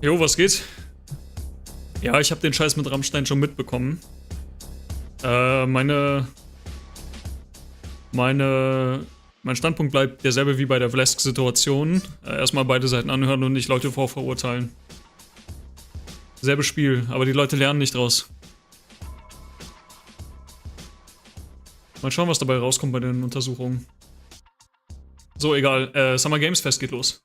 Jo, was geht? Ja, ich habe den Scheiß mit Rammstein schon mitbekommen. Mein Standpunkt bleibt derselbe wie bei der Vlesk-Situation. Erstmal beide Seiten anhören und nicht Leute vorverurteilen. Selbes Spiel, aber die Leute lernen nicht draus. Mal schauen, was dabei rauskommt bei den Untersuchungen. So, egal. Summer Games Fest geht los.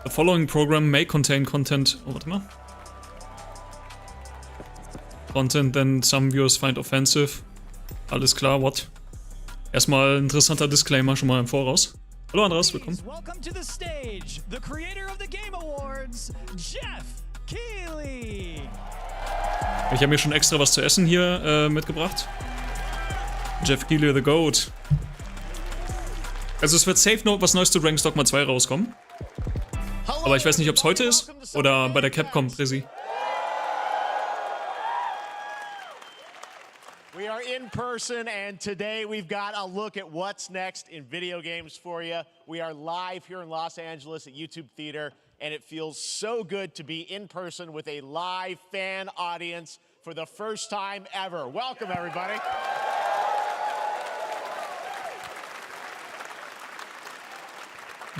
The following program may contain content. Oh, warte mal. Content that some viewers find offensive. Alles klar, what? Erstmal ein interessanter Disclaimer schon mal im Voraus. Hallo Andras, willkommen. Welcome to the stage, the creator of the Game Awards, Jeff Keighley. Ich habe mir schon extra was zu essen hier mitgebracht. Jeff Keighley, the GOAT. Also es wird safe noch was Neues zu Dragon's Dogma 2 rauskommen. Aber ich weiß nicht, ob es heute ist oder bei der Capcom-Präsi. We are in person and today we've got a look at what's next in video games for you. We are live here in Los Angeles at YouTube Theater and it feels so good to be in person with a live fan audience for the first time ever. Welcome everybody.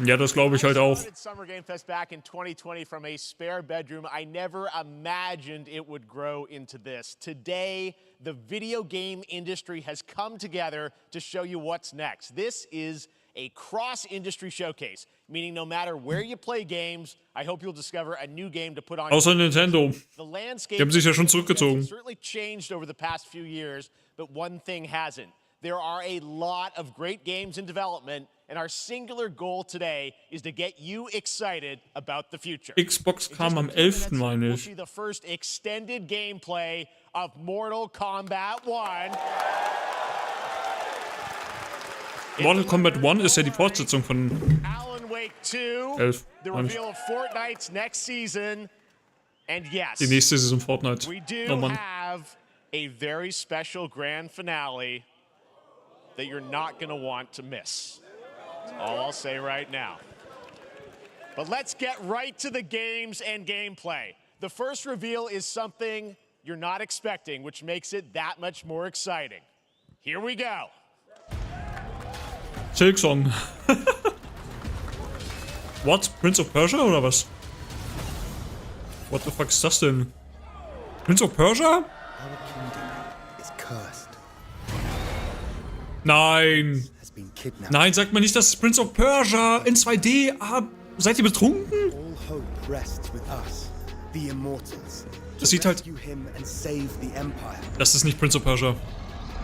Ja, das glaube ich halt auch. Summer Game Fest back in 2020 from a spare bedroom. I never imagined it would grow into this. Today, the video game industry has come together to show you what's next. This is a cross-industry showcase, meaning no matter where you play games, I hope you'll discover a new game to put on. Außer Nintendo. The landscape Die haben sich ja schon zurückgezogen. has certainly changed over the past few years, but one thing hasn't. There are a lot of great games in development, and our singular goal today is to get you excited about the future. Xbox kam am 11. meine We'll ich. see the first extended gameplay of Mortal Kombat 1. Mortal Kombat 1 ist ja die Fortsetzung von Alan Wake 2. 11. The meine ich. reveal of Fortnite's next season. And yes, Die nächste Saison Fortnite. we Oh do Mann. have a very special grand finale that you're not going to want to miss. That's all I'll say right now. But let's get right to the games and gameplay. The first reveal is something you're not expecting, which makes it that much more exciting. Here we go. Silksong. What? Prince of Persia oder was? What the fuck ist das denn? Prince of Persia? Our kingdom is cursed. Nein. Has been kidnapped. Nein, sagt mir nicht, das ist Prince of Persia in 2D. Ah, seid ihr betrunken? All hope rests with us, the Immortals. Das sieht halt... Rescue him and save the Empire. Das ist nicht Prince of Persia.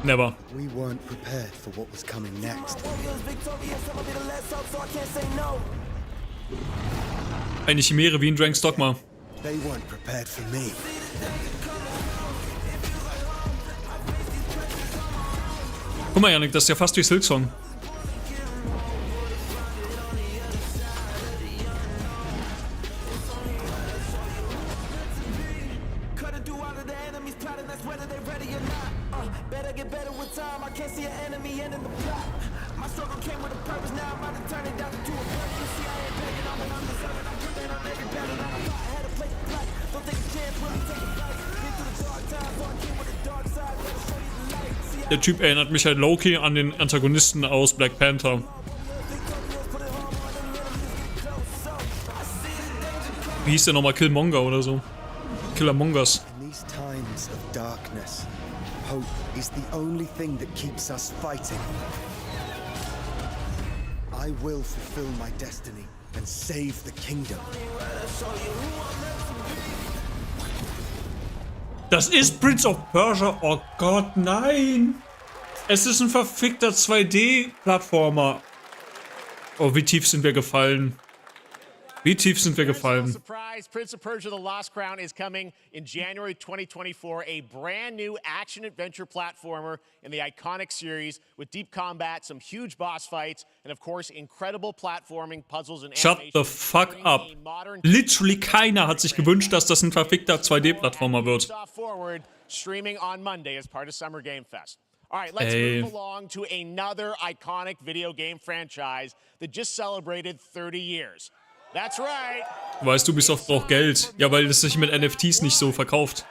Never. We weren't prepared for what was coming next. Eine Chimäre wie in Dragon's Dogma. They weren't prepared for me. Guck mal, Yannick, das ist ja fast wie Silksong. Der Typ erinnert mich halt low-key an den Antagonisten aus Black Panther. Wie hieß der nochmal? Killmonger oder so? Killermongers. In these times of darkness, hope is the only thing that keeps us fighting. I will fulfill my destiny and save the kingdom. Das ist Prince of Persia. Oh Gott, nein. Es ist ein verfickter 2D-Plattformer. Oh, wie tief sind wir gefallen. Wie tief sind wir There's no gefallen? surprise, Prince of Persia: The Lost Crown is coming in January 2024. A brand new action-adventure platformer in the iconic series with deep combat, some huge boss fights, and of course incredible platforming, puzzles and Shut the fuck up. Literally keiner hat sich gewünscht, dass das ein verfickter 2D-Plattformer wird. Forward, streaming on Monday as part of Summer Game Fest. All right, let's Ey. move along to another iconic video game franchise that just celebrated 30 years. That's right. Weißt du, Ubisoft braucht Geld. Ja, weil es sich mit NFTs nicht so verkauft.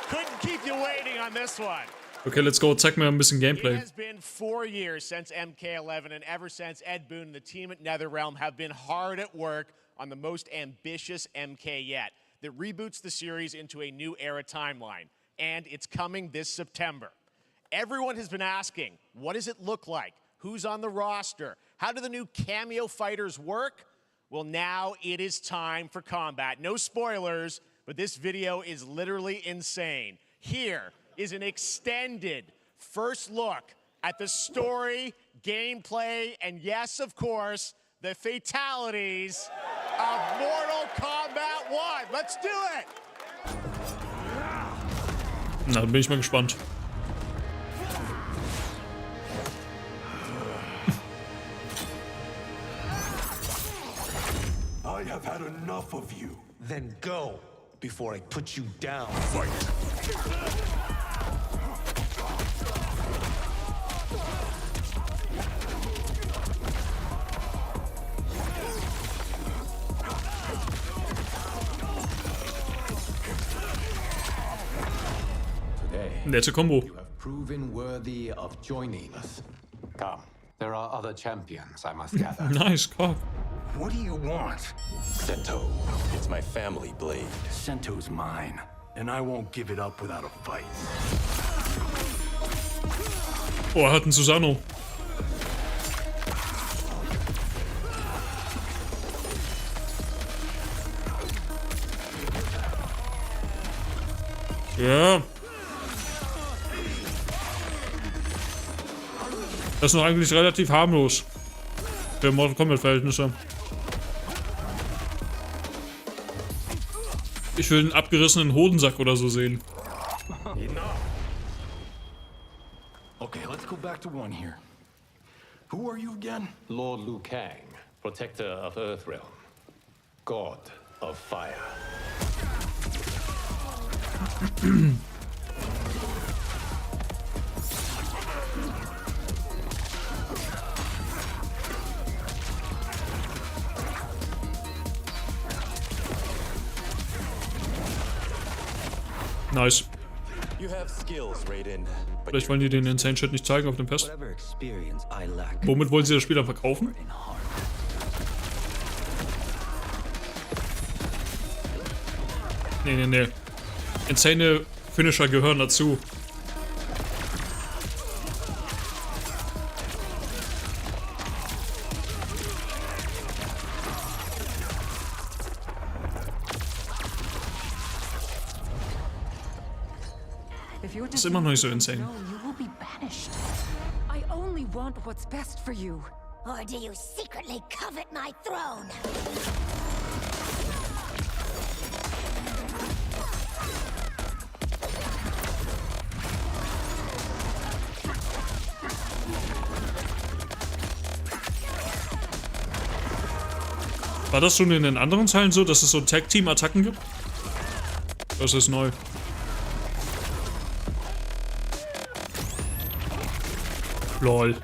Couldn't keep you waiting on this one. Okay, let's go. Zeig mir ein bisschen It Gameplay. has been 4 years since MK11, and ever since, Ed Boon and the team at NetherRealm have been hard at work on the most ambitious MK yet that reboots the series into a new era timeline. And it's coming this September. Everyone has been asking, what does it look like? Who's on the roster? How do the new cameo fighters work? Well, now it is time for combat. No spoilers, but this video is literally insane. Here is an extended first look at the story, gameplay, and yes, of course, the fatalities of Mortal Kombat 1. Let's do it! Na, dann bin ich mal gespannt. I have had enough of you. Then go before I put you down. Fight. Nette Kombo. You have proven worthy of joining us. Come. There are other champions, I must gather. Nice, komm. What do you want? Sento, it's my family blade. Sento's mine, and I won't give it up without a fight. Oh, er hat einen Susano. Ja. Das ist noch eigentlich relativ harmlos. Für Mortal Kombat-Verhältnisse. Ich will einen abgerissenen Hodensack oder so sehen. Enough. Okay, let's go back to one here. Who are you again? Lord Liu Kang, protector of Earthrealm, god of fire. Nice. You have skills, Raiden, but Vielleicht wollen die den Insane Shit nicht zeigen auf dem Fest. Whatever experience I lack Womit wollen sie das Spiel dann verkaufen? in heart. Nee. Insane Finisher gehören dazu. If your Ist immer noch nicht so disease is insane. known, you will be banished. I only want what's best for you. Or do you secretly covet my throne? War das schon in den anderen Teilen so, dass es so Tag-Team-Attacken gibt? Das ist neu. Lol.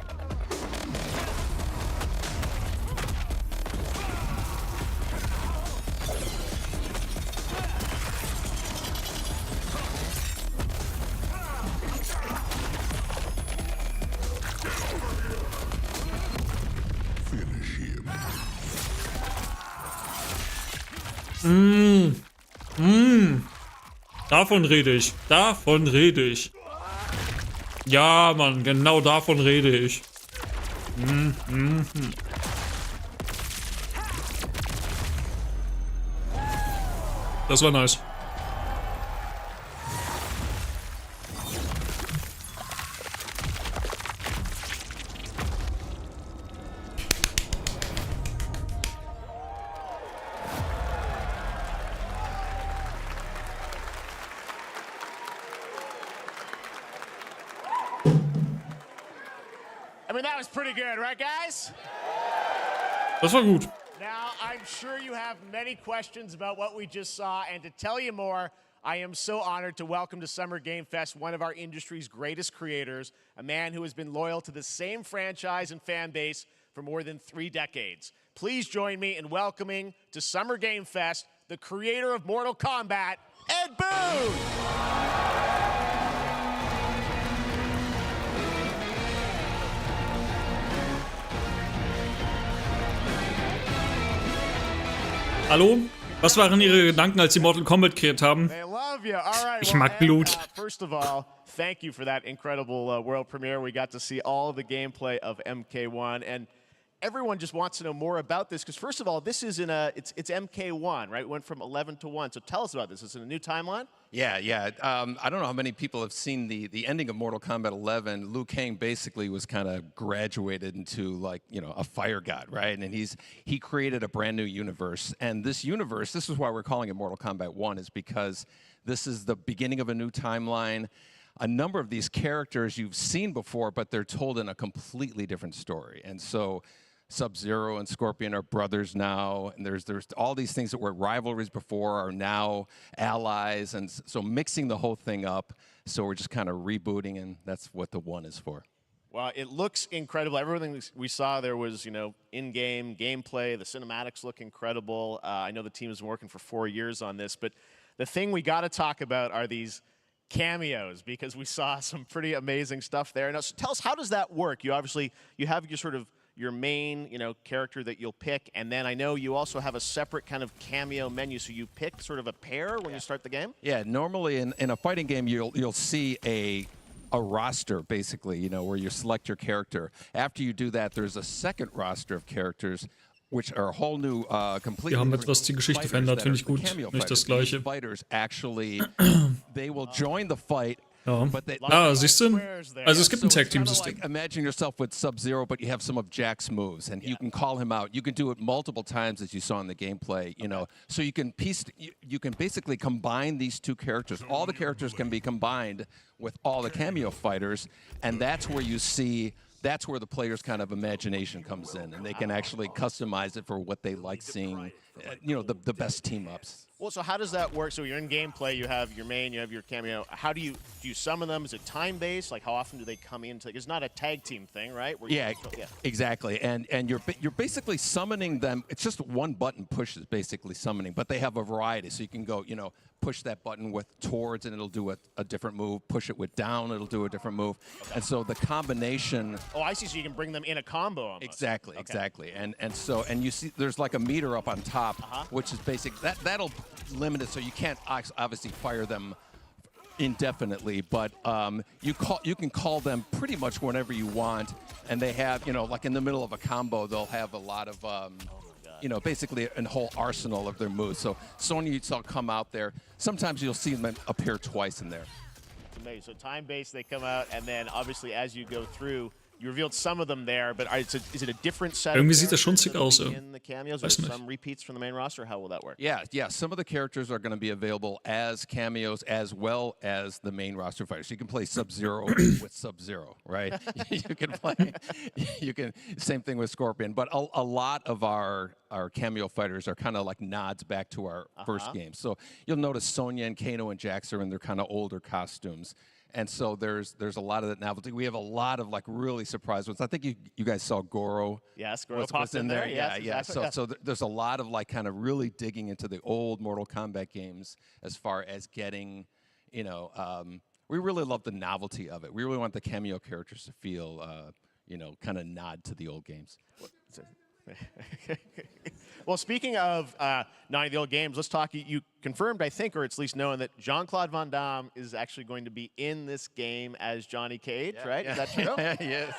Finish him. Davon rede ich. Davon rede ich. Ja, Mann, genau davon rede ich. Das war nice. mean, that was pretty good, right, guys? Das war gut. Now, I'm sure you have many questions about what we just saw, and to tell you more, I am so honored to welcome to Summer Game Fest one of our industry's greatest creators, a man who has been loyal to the same franchise and fan base for more than 3 decades. Please join me in welcoming to Summer Game Fest the creator of Mortal Kombat, Ed Boon! Hallo? Was waren Ihre Gedanken, als Sie Mortal Kombat kreiert haben? They love you. All right. Ich mag Blut. First of all, thank you for that incredible world premiere. We got to see all the gameplay of MK1, and everyone just wants to know more about this because, first of all, this is it's MK1, right? It went from 11 to 1. So tell us about this. Is it a new timeline? Yeah. I don't know how many people have seen the ending of Mortal Kombat 11. Liu Kang basically was kind of graduated into, like, you know, a fire god, right? And he created a brand new universe. And this universe, this is why we're calling it Mortal Kombat 1, is because this is the beginning of a new timeline. A number of these characters you've seen before, but they're told in a completely different story. And so Sub-Zero and Scorpion are brothers now, and there's all these things that were rivalries before are now allies, and so mixing the whole thing up. So we're just kind of rebooting, and that's what the 1 is for. Well, it looks incredible. Everything we saw there was, you know, in-game gameplay. The cinematics look incredible. I know the team has been working for 4 years on this, but the thing we got to talk about are these cameos, because we saw some pretty amazing stuff there. Now, so tell us, how does that work? You have your sort of your main, you know, character that you'll pick, and then I know you also have a separate kind of cameo menu, so you pick sort of a pair when you start the game? Yeah, normally in a fighting game, you'll see a roster, basically, you know, where you select your character. After you do that, there's a second roster of characters, which are a whole new, completely Wir haben etwas die Geschichte verändert, finde ich gut. Nicht das Gleiche. Fighters actually, they will join the fight. Ja. But they, siehst du? Also es gibt ein Tag-Team-System. Like, imagine yourself with Sub-Zero, but you have some of Jack's moves, and you can call him out. You can do it multiple times, as you saw in the gameplay. You know, so you can basically combine these two characters. All the characters can be combined with all the cameo fighters, and that's where you see. That's where the player's kind of imagination comes in, and they can actually customize it for what they like seeing. You know, the best team-ups. Well, so how does that work? So you're in gameplay, you have your main, you have your cameo. How do you summon them? Is it time-based? Like, how often do they come in? It's not a tag team thing, right? Yeah, exactly. And you're basically summoning them. It's just one button push is basically summoning, but they have a variety. So you can go, you know, push that button with towards, and it'll do a different move. Push it with down, it'll do a different move. And so the combination. Oh, I see. So you can bring them in a combo almost. Exactly. And you see there's like a meter up on top, which is basic. That'll limit it, so you can't obviously fire them indefinitely, but you can call them pretty much whenever you want, and they have, you know, like in the middle of a combo, they'll have a lot of you know, basically a whole arsenal of their moves. So Sonya, you saw come out there. Sometimes you'll see them appear twice in there. It's amazing. So time-based, they come out, and then obviously as you go through, you revealed some of them there, but is it a different set? Irgendwie sieht das schon schick aus. In the cameos, or some repeats from the main roster? How will that work? Yeah. Some of the characters are going to be available as cameos as well as the main roster fighters. You can play Sub-Zero with Sub-Zero, right? You can same thing with Scorpion, but a lot of our cameo fighters are kind of like nods back to our first game. So you'll notice Sonya and Kano and Jax are in their kind of older costumes. And so there's a lot of that novelty. We have a lot of like really surprise ones. I think you guys saw Goro. Yes, Goro was in there. Yes, Yeah. exactly. So there's a lot of like kind of really digging into the old Mortal Kombat games as far as getting, you know, we really love the novelty of it. We really want the cameo characters to feel, you know, kind of nod to the old games. Well, speaking of the old games, let's talk. You confirmed, I think, or it's at least known, that Jean-Claude Van Damme is actually going to be in this game as Johnny Cage, right? Is that true? Yes.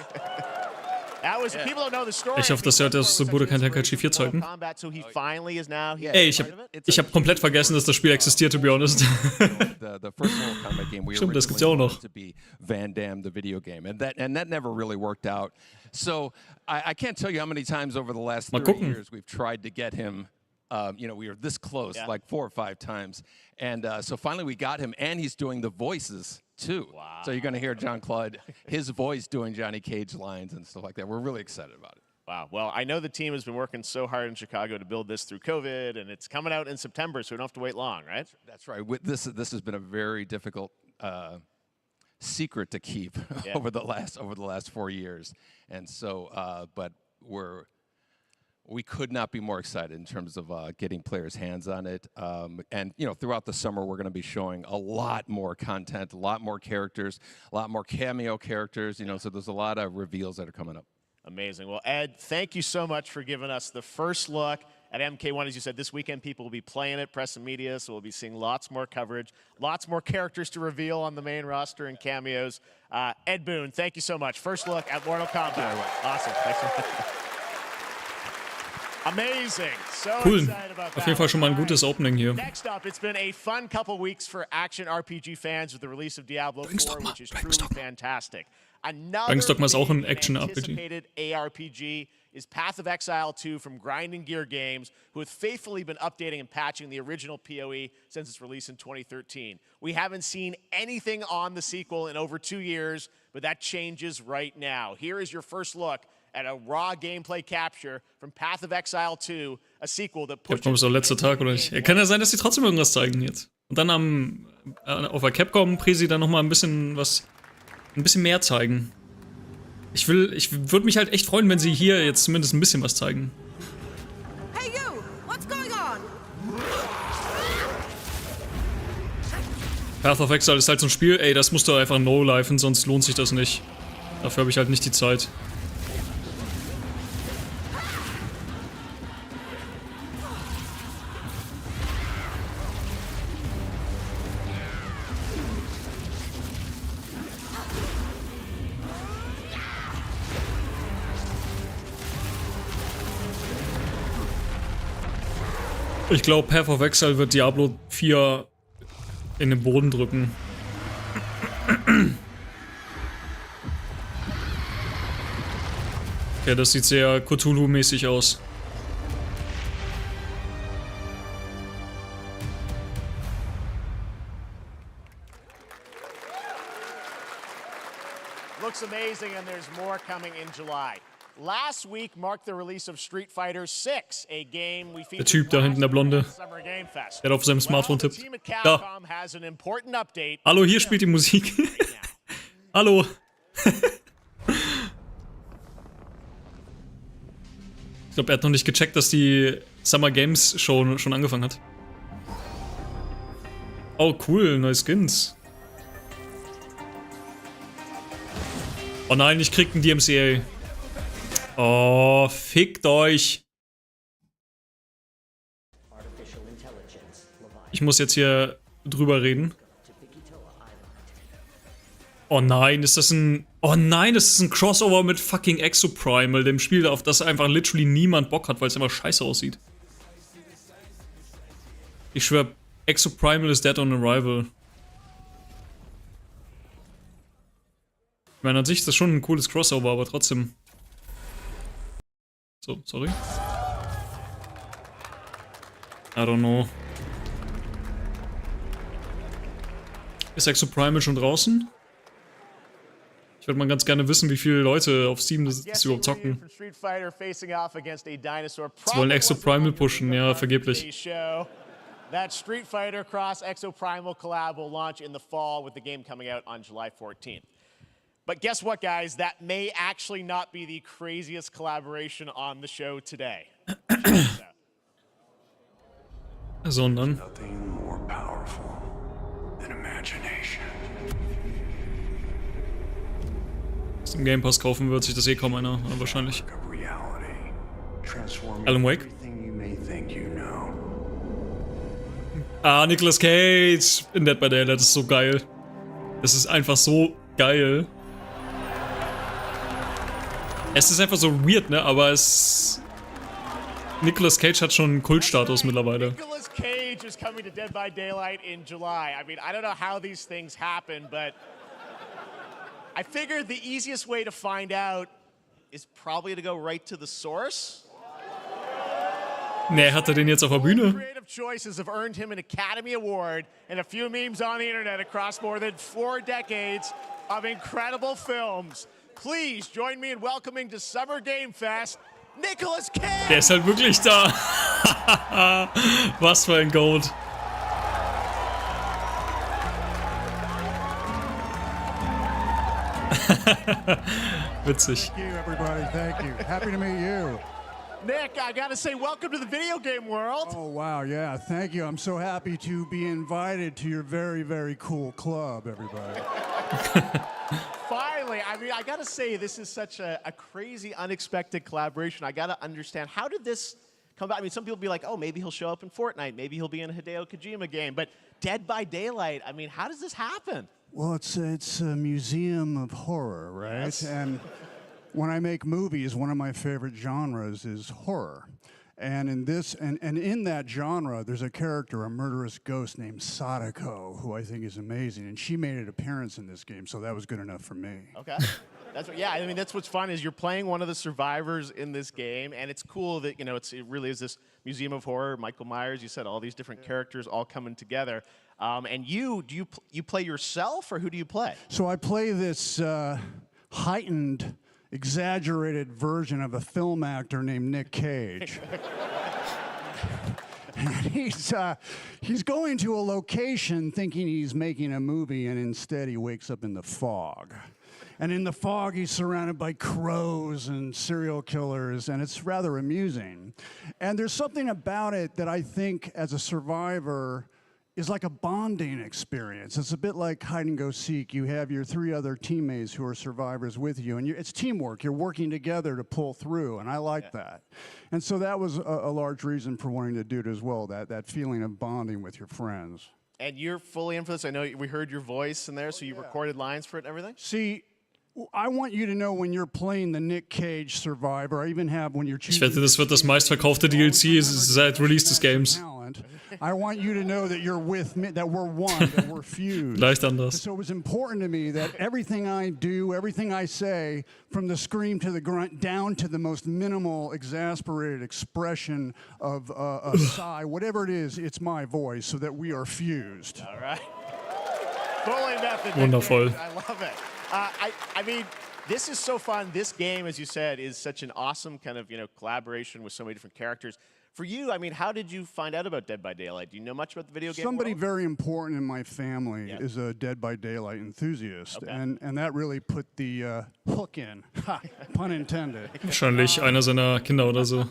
People don't know the story. Ich hoffe, dass das Bude kein Tenkaichi 4 zeigen. So he finally is now. Ey, ich hab komplett vergessen, dass das Spiel existiert, to be honest. The first Mortal Kombat game we Stimmt, das gibt's ja auch noch. to be Van Damme, the video game, and that never really worked out. So I can't tell you how many times over the last 30 years we've tried to get him. You know, we were this close, like 4 or 5 times, and so finally we got him, and he's doing the voices too. Wow. So you're going to hear John Claude, his voice doing Johnny Cage lines and stuff like that. We're really excited about it. Wow. Well, I know the team has been working so hard in Chicago to build this through COVID, and it's coming out in September, so we don't have to wait long, right? That's right. This has been a very difficult secret to keep over the last 4 years, and so but we could not be more excited in terms of getting players' hands on it. And throughout the summer, we're going to be showing a lot more content, a lot more characters, a lot more cameo characters. So there's a lot of reveals that are coming up. Amazing. Well, Ed, thank you so much for giving us the first look at MK1. As you said, this weekend people will be playing it, press and media, so we'll be seeing lots more coverage, lots more characters to reveal on the main roster and cameos. Ed Boon, thank you so much. First look at Mortal Kombat. Awesome. Thanks so much. Amazing. So Cool. excited about that. Auf jeden Fall schon mal ein gutes Opening hier. Next up, it's been a fun couple weeks for action RPG fans with the release of Diablo 4, which is truly fantastic. Another ist auch ein big Action-RPG. anticipated ARPG is Path of Exile 2 from Grind and Gear Games, who have faithfully been updating and patching the original PoE since its release in 2013. We haven't seen anything on the sequel in over 2 years, but that changes right now. Here is your first look at a raw gameplay capture from Path of Exile 2, a sequel that Capcom ist doch letzter Tag, oder nicht? Kann ja sein, dass sie trotzdem irgendwas zeigen jetzt. Und dann auf der Capcom-Presi dann nochmal ein bisschen mehr zeigen. Ich würde mich halt echt freuen, wenn sie hier jetzt zumindest ein bisschen was zeigen. Hey you! What's going on? Path of Exile ist halt so ein Spiel, ey, das musst du einfach no-lifen, sonst lohnt sich das nicht. Dafür habe ich halt nicht die Zeit. Ich glaube, Path of Exile wird Diablo 4 in den Boden drücken. Ja, das sieht sehr Cthulhu-mäßig aus. Looks amazing, and there's more coming in July. Last week marked the release of Street Fighter 6, a game we featured. Der Typ da hinten, der Blonde, der auf seinem Smartphone tippt. Da. Hallo, hier spielt die Musik. Hallo. Ich glaube, er hat noch nicht gecheckt, dass die Summer Games Show schon angefangen hat. Oh, cool, neue Skins. Oh nein, ich krieg einen DMCA. Oh, fickt euch. Ich muss jetzt hier drüber reden. Oh nein, ist das ein... Oh nein, das ist ein Crossover mit fucking Exoprimal, dem Spiel, auf das einfach literally niemand Bock hat, weil es einfach scheiße aussieht. Ich schwör, Exoprimal ist dead on arrival. Ich meine, an sich ist das schon ein cooles Crossover, aber trotzdem... So, sorry. I don't know. Ist Exoprimal schon draußen? Ich würde mal ganz gerne wissen, wie viele Leute auf Steam das überhaupt zocken. Sie wollen Exoprimal pushen, ja, vergeblich. That Street Fighter Cross Exoprimal collab will launch in the fall with the game coming out on July 14th. But guess what, guys? That may actually not be the craziest collaboration on the show today. Sondern Nothing more powerful than imagination. Was im Game Pass kaufen wird sich das eh kaum einer, wahrscheinlich. Alan Wake? Ah, Nicolas Cage in Dead by Daylight, das ist so geil. Das ist einfach so geil. Es ist einfach so weird, ne? Aber es... Nicolas Cage hat schon einen Kultstatus mittlerweile. Nicolas Cage is coming to Dead by Daylight in July. I mean, I don't know how these things happen, but... I figured the easiest way to find out is probably to go right to the source. Nee, hat er den jetzt auf der Bühne? Creative choices have earned him an Academy Award and a few memes on the internet across more than 4 decades of incredible films. Please join me in welcoming to Summer Game Fest, Nicolas Cage! Der ist halt wirklich da. Was für ein Goat. Witzig. Thank you, everybody. Thank you. Happy to meet you. Nick, I gotta say, welcome to the video game world. Oh, wow. Yeah, thank you. I'm so happy to be invited to your very, very cool club, everybody. Finally, I mean, I gotta say, this is such a crazy, unexpected collaboration. I gotta understand, how did this come about? I mean, some people be like, oh, maybe he'll show up in Fortnite. Maybe he'll be in a Hideo Kojima game. But Dead by Daylight, I mean, how does this happen? Well, it's a museum of horror, right? Yes. And when I make movies, one of my favorite genres is horror. And in this, and in that genre, there's a character, a murderous ghost named Sadako, who I think is amazing. And she made an appearance in this game, so that was good enough for me. Okay. That's what, yeah, I mean, that's what's fun is you're playing one of the survivors in this game, and it's cool that, you know, it really is this museum of horror. Michael Myers, you said, all these different characters all coming together. And you play yourself, or who do you play? So I play this heightened, exaggerated version of a film actor named Nick Cage. And he's going to a location thinking he's making a movie, and instead he wakes up in the fog. And in the fog, he's surrounded by crows and serial killers, and it's rather amusing. And there's something about it that I think, as a survivor, is like a bonding experience. It's a bit like hide and go seek. You have your 3 other teammates who are survivors with you, and it's teamwork. You're working together to pull through, and I like that. And so that was a large reason for wanting to do it as well, that feeling of bonding with your friends. And you're fully in for this. I know we heard your voice in there, so you recorded lines for it and everything? See, I want you to know when you're playing the Nick Cage Survivor, I even have when you're choosing... Ich wette, das wird das meistverkaufte DLC seit Release des Games. I want you to know that you're with me, that we're one, that we're fused. Leicht anders. So it was important to me that everything I do, everything I say, from the scream to the grunt, down to the most minimal, exasperated expression of a sigh, whatever it is, it's my voice, so that we are fused. All right. Fully method. Wundervoll. I love it. I mean, this is so fun. This game, as you said, is such an awesome kind of, you know, collaboration with so many different characters. For you, I mean, how did you find out about Dead by Daylight? Do you know much about the video game Somebody world? very important in my family is a Dead by Daylight enthusiast, and that really put the hook in, pun intended. Wahrscheinlich einer seiner Kinder oder so.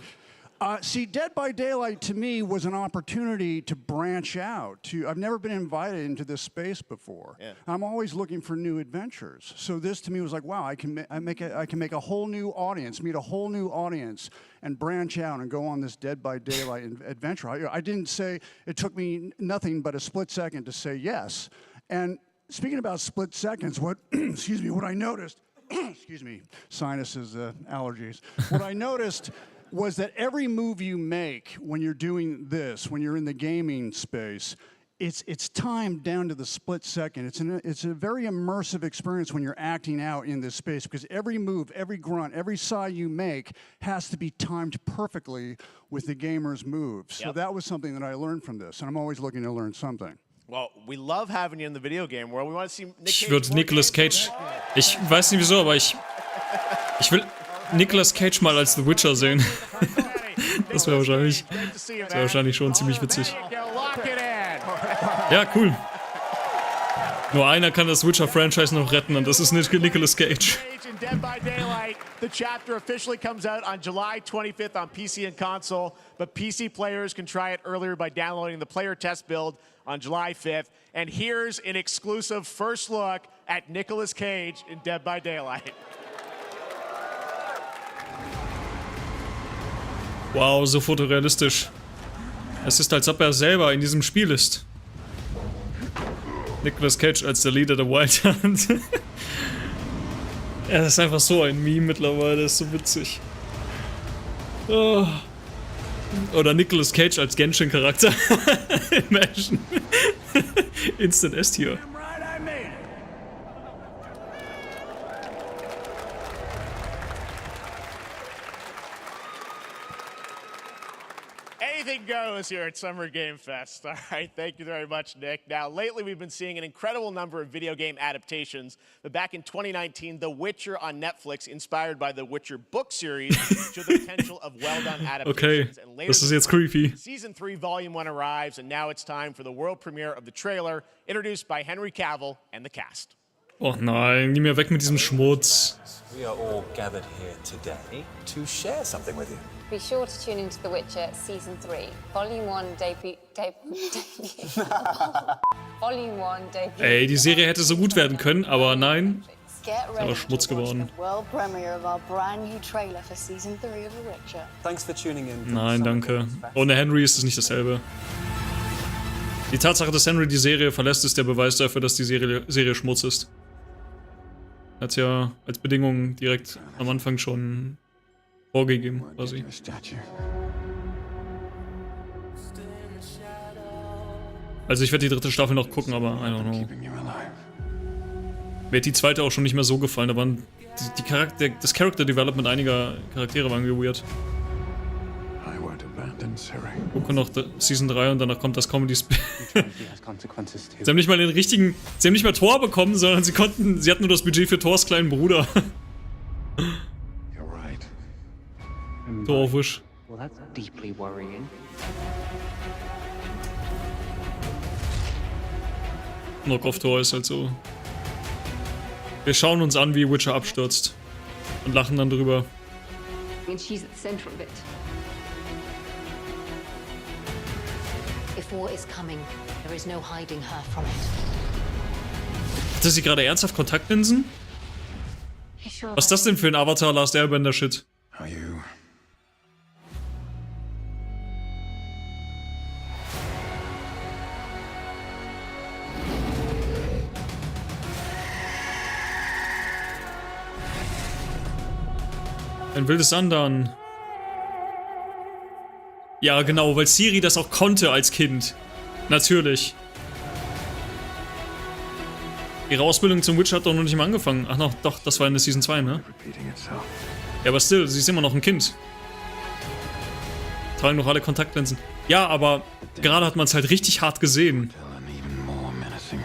See, Dead by Daylight to me was an opportunity to branch out. I've never been invited into this space before. Yeah. I'm always looking for new adventures. So this to me was like, wow, I can make a whole new audience, meet a whole new audience, and branch out and go on this Dead by Daylight adventure. I didn't say, it took me nothing but a split second to say yes. And speaking about split seconds, excuse me, what I noticed, excuse me, sinuses, allergies. What I noticed was that every move you make when you're doing this, when you're in the gaming space, it's timed down to the split second. It's a very immersive experience when you're acting out in this space, because every move, every grunt, every sigh you make has to be timed perfectly with the gamer's moves. So that was something that I learned from this, and I'm always looking to learn something. Well, we love having you in the video game world. We want to see Nick Cage. Ich würde Nicolas Cage. Ich weiß nicht wieso, aber ich will Nicolas Cage mal als The Witcher sehen. Das wäre wahrscheinlich schon ziemlich witzig. Ja, cool. Nur einer kann das Witcher-Franchise noch retten, und das ist Nicolas Cage. Dead by Daylight. The chapter officially comes out on July 25th on PC and console, but PC players can try it earlier by downloading the player test build on July 5th. And here's an exclusive first look at Nicolas Cage in Dead by Daylight. Wow, so fotorealistisch. Es ist, als ob er selber in diesem Spiel ist. Nicolas Cage als der Leader der Wild Hunt. Er ist einfach so ein Meme mittlerweile, ist so witzig. Oh. Oder Nicolas Cage als Genshin-Charakter. Imagine. Instant S-Tier. goes here at Summer Game Fest. All right, thank you very much, Nick. Now, lately we've been seeing an incredible number of video game adaptations, but back in 2019, The Witcher on Netflix, inspired by the Witcher book series, showed the potential of well-done adaptations. Okay, And later das ist jetzt creepy. Season 3, Volume 1 arrives, and now it's time for the world premiere of the trailer, introduced by Henry Cavill and the cast. Oh nein, geh mir weg mit diesem Schmutz. We are all gathered here today to share something with you. Be sure to tune into The Witcher Season 3, Volume 1 debut. Volume 1 debut. Ey, die Serie hätte so gut werden können, aber nein. Get Ist aber ready Schmutz to watch geworden. the world premiere of our brand new trailer for Season 3 of The Witcher. Thanks for tuning in. Nein, danke. Ohne Henry ist es nicht dasselbe. Die Tatsache, dass Henry die Serie verlässt, ist der Beweis dafür, dass die Serie Schmutz ist. Hat ja als Bedingung direkt am Anfang schon vorgegeben, quasi. Also ich werde die dritte Staffel noch gucken, aber I don't know. Mir hat die zweite auch schon nicht mehr so gefallen, da waren das Character Development einiger Charaktere war irgendwie weird. Gucken noch Season 3 und danach kommt das Comedy Sie haben nicht mal den richtigen, sie haben nicht mal Thor bekommen, sondern sie hatten nur das Budget für Thors kleinen Bruder. Thor auf Wish. Knock-off Thor ist halt so. Wir schauen uns an, wie Witcher abstürzt und lachen dann drüber. If war is coming, there is no hiding her from it. Hatte sie gerade ernsthaft Kontaktlinsen? Was ist das denn für ein Avatar Last Airbender Shit? Ein wildes Andern. Ja, genau, weil Ciri das auch konnte als Kind. Natürlich. Ihre Ausbildung zum Witcher hat doch noch nicht mal angefangen. Ach noch, doch, das war in der Season 2, ne? Ja, aber still, sie ist immer noch ein Kind. Tragen noch alle Kontaktlinsen. Ja, aber gerade hat man es halt richtig hart gesehen.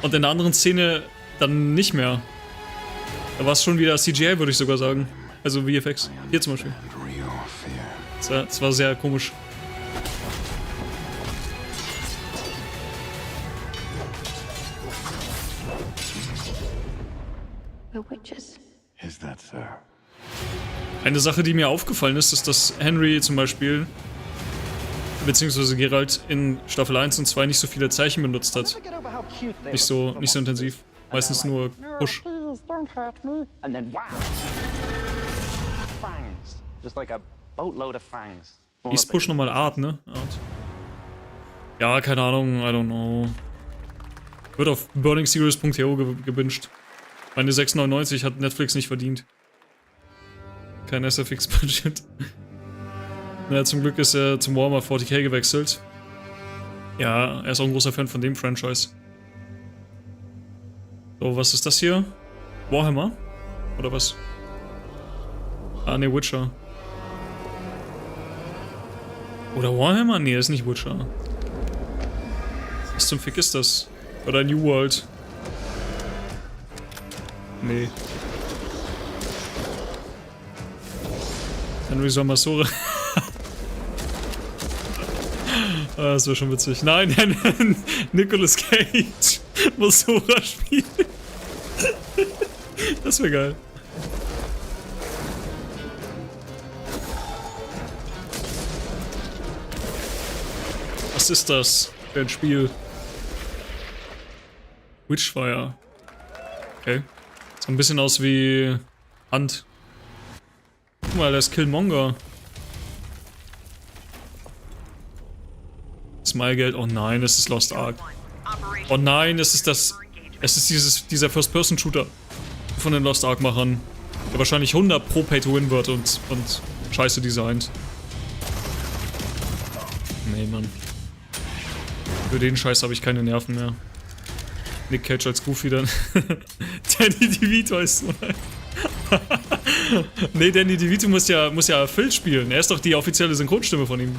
Und in der anderen Szene dann nicht mehr. Da war es schon wieder CGI, würde ich sogar sagen. Also VFX. Hier zum Beispiel. Das war sehr komisch. Eine Sache, die mir aufgefallen ist, ist, dass Henry zum Beispiel, beziehungsweise Geralt in Staffel 1 und 2 nicht so viele Zeichen benutzt hat. Nicht so intensiv. Meistens nur Push. Ist Push nochmal Art, ne? Art. Ja, keine Ahnung, I don't know. Wird auf burningseries.to gebinged. Meine 6,99 hat Netflix nicht verdient. Kein SFX-Budget. Naja, zum Glück ist er zum Warhammer 40k gewechselt. Ja, er ist auch ein großer Fan von dem Franchise. So, was ist das hier? Warhammer? Oder was? Ah, ne, Witcher. Oder Warhammer? Nee, ist nicht Witcher. Was zum Fick ist das? Oder New World? Nee. Henry Somasore. Das wäre schon witzig. Nein, Nicolas Cage muss Sora spielen. Das wäre geil. Was ist das für ein Spiel? Witchfire. Okay. Sieht ein bisschen aus wie Hand. Guck mal, der ist Killmonger. Smilegeld. Oh nein, es ist Lost Ark. Oh nein, es ist das. Es ist dieser First-Person-Shooter von den Lost Ark-Machern. Der wahrscheinlich 100 pro Pay-to-Win wird und scheiße designt. Nee, Mann. Für den Scheiß habe ich keine Nerven mehr. Nick Cage als Goofy dann. Danny DeVito ist so nice. Nee, Danny DeVito muss ja Phil spielen. Er ist doch die offizielle Synchronstimme von ihm.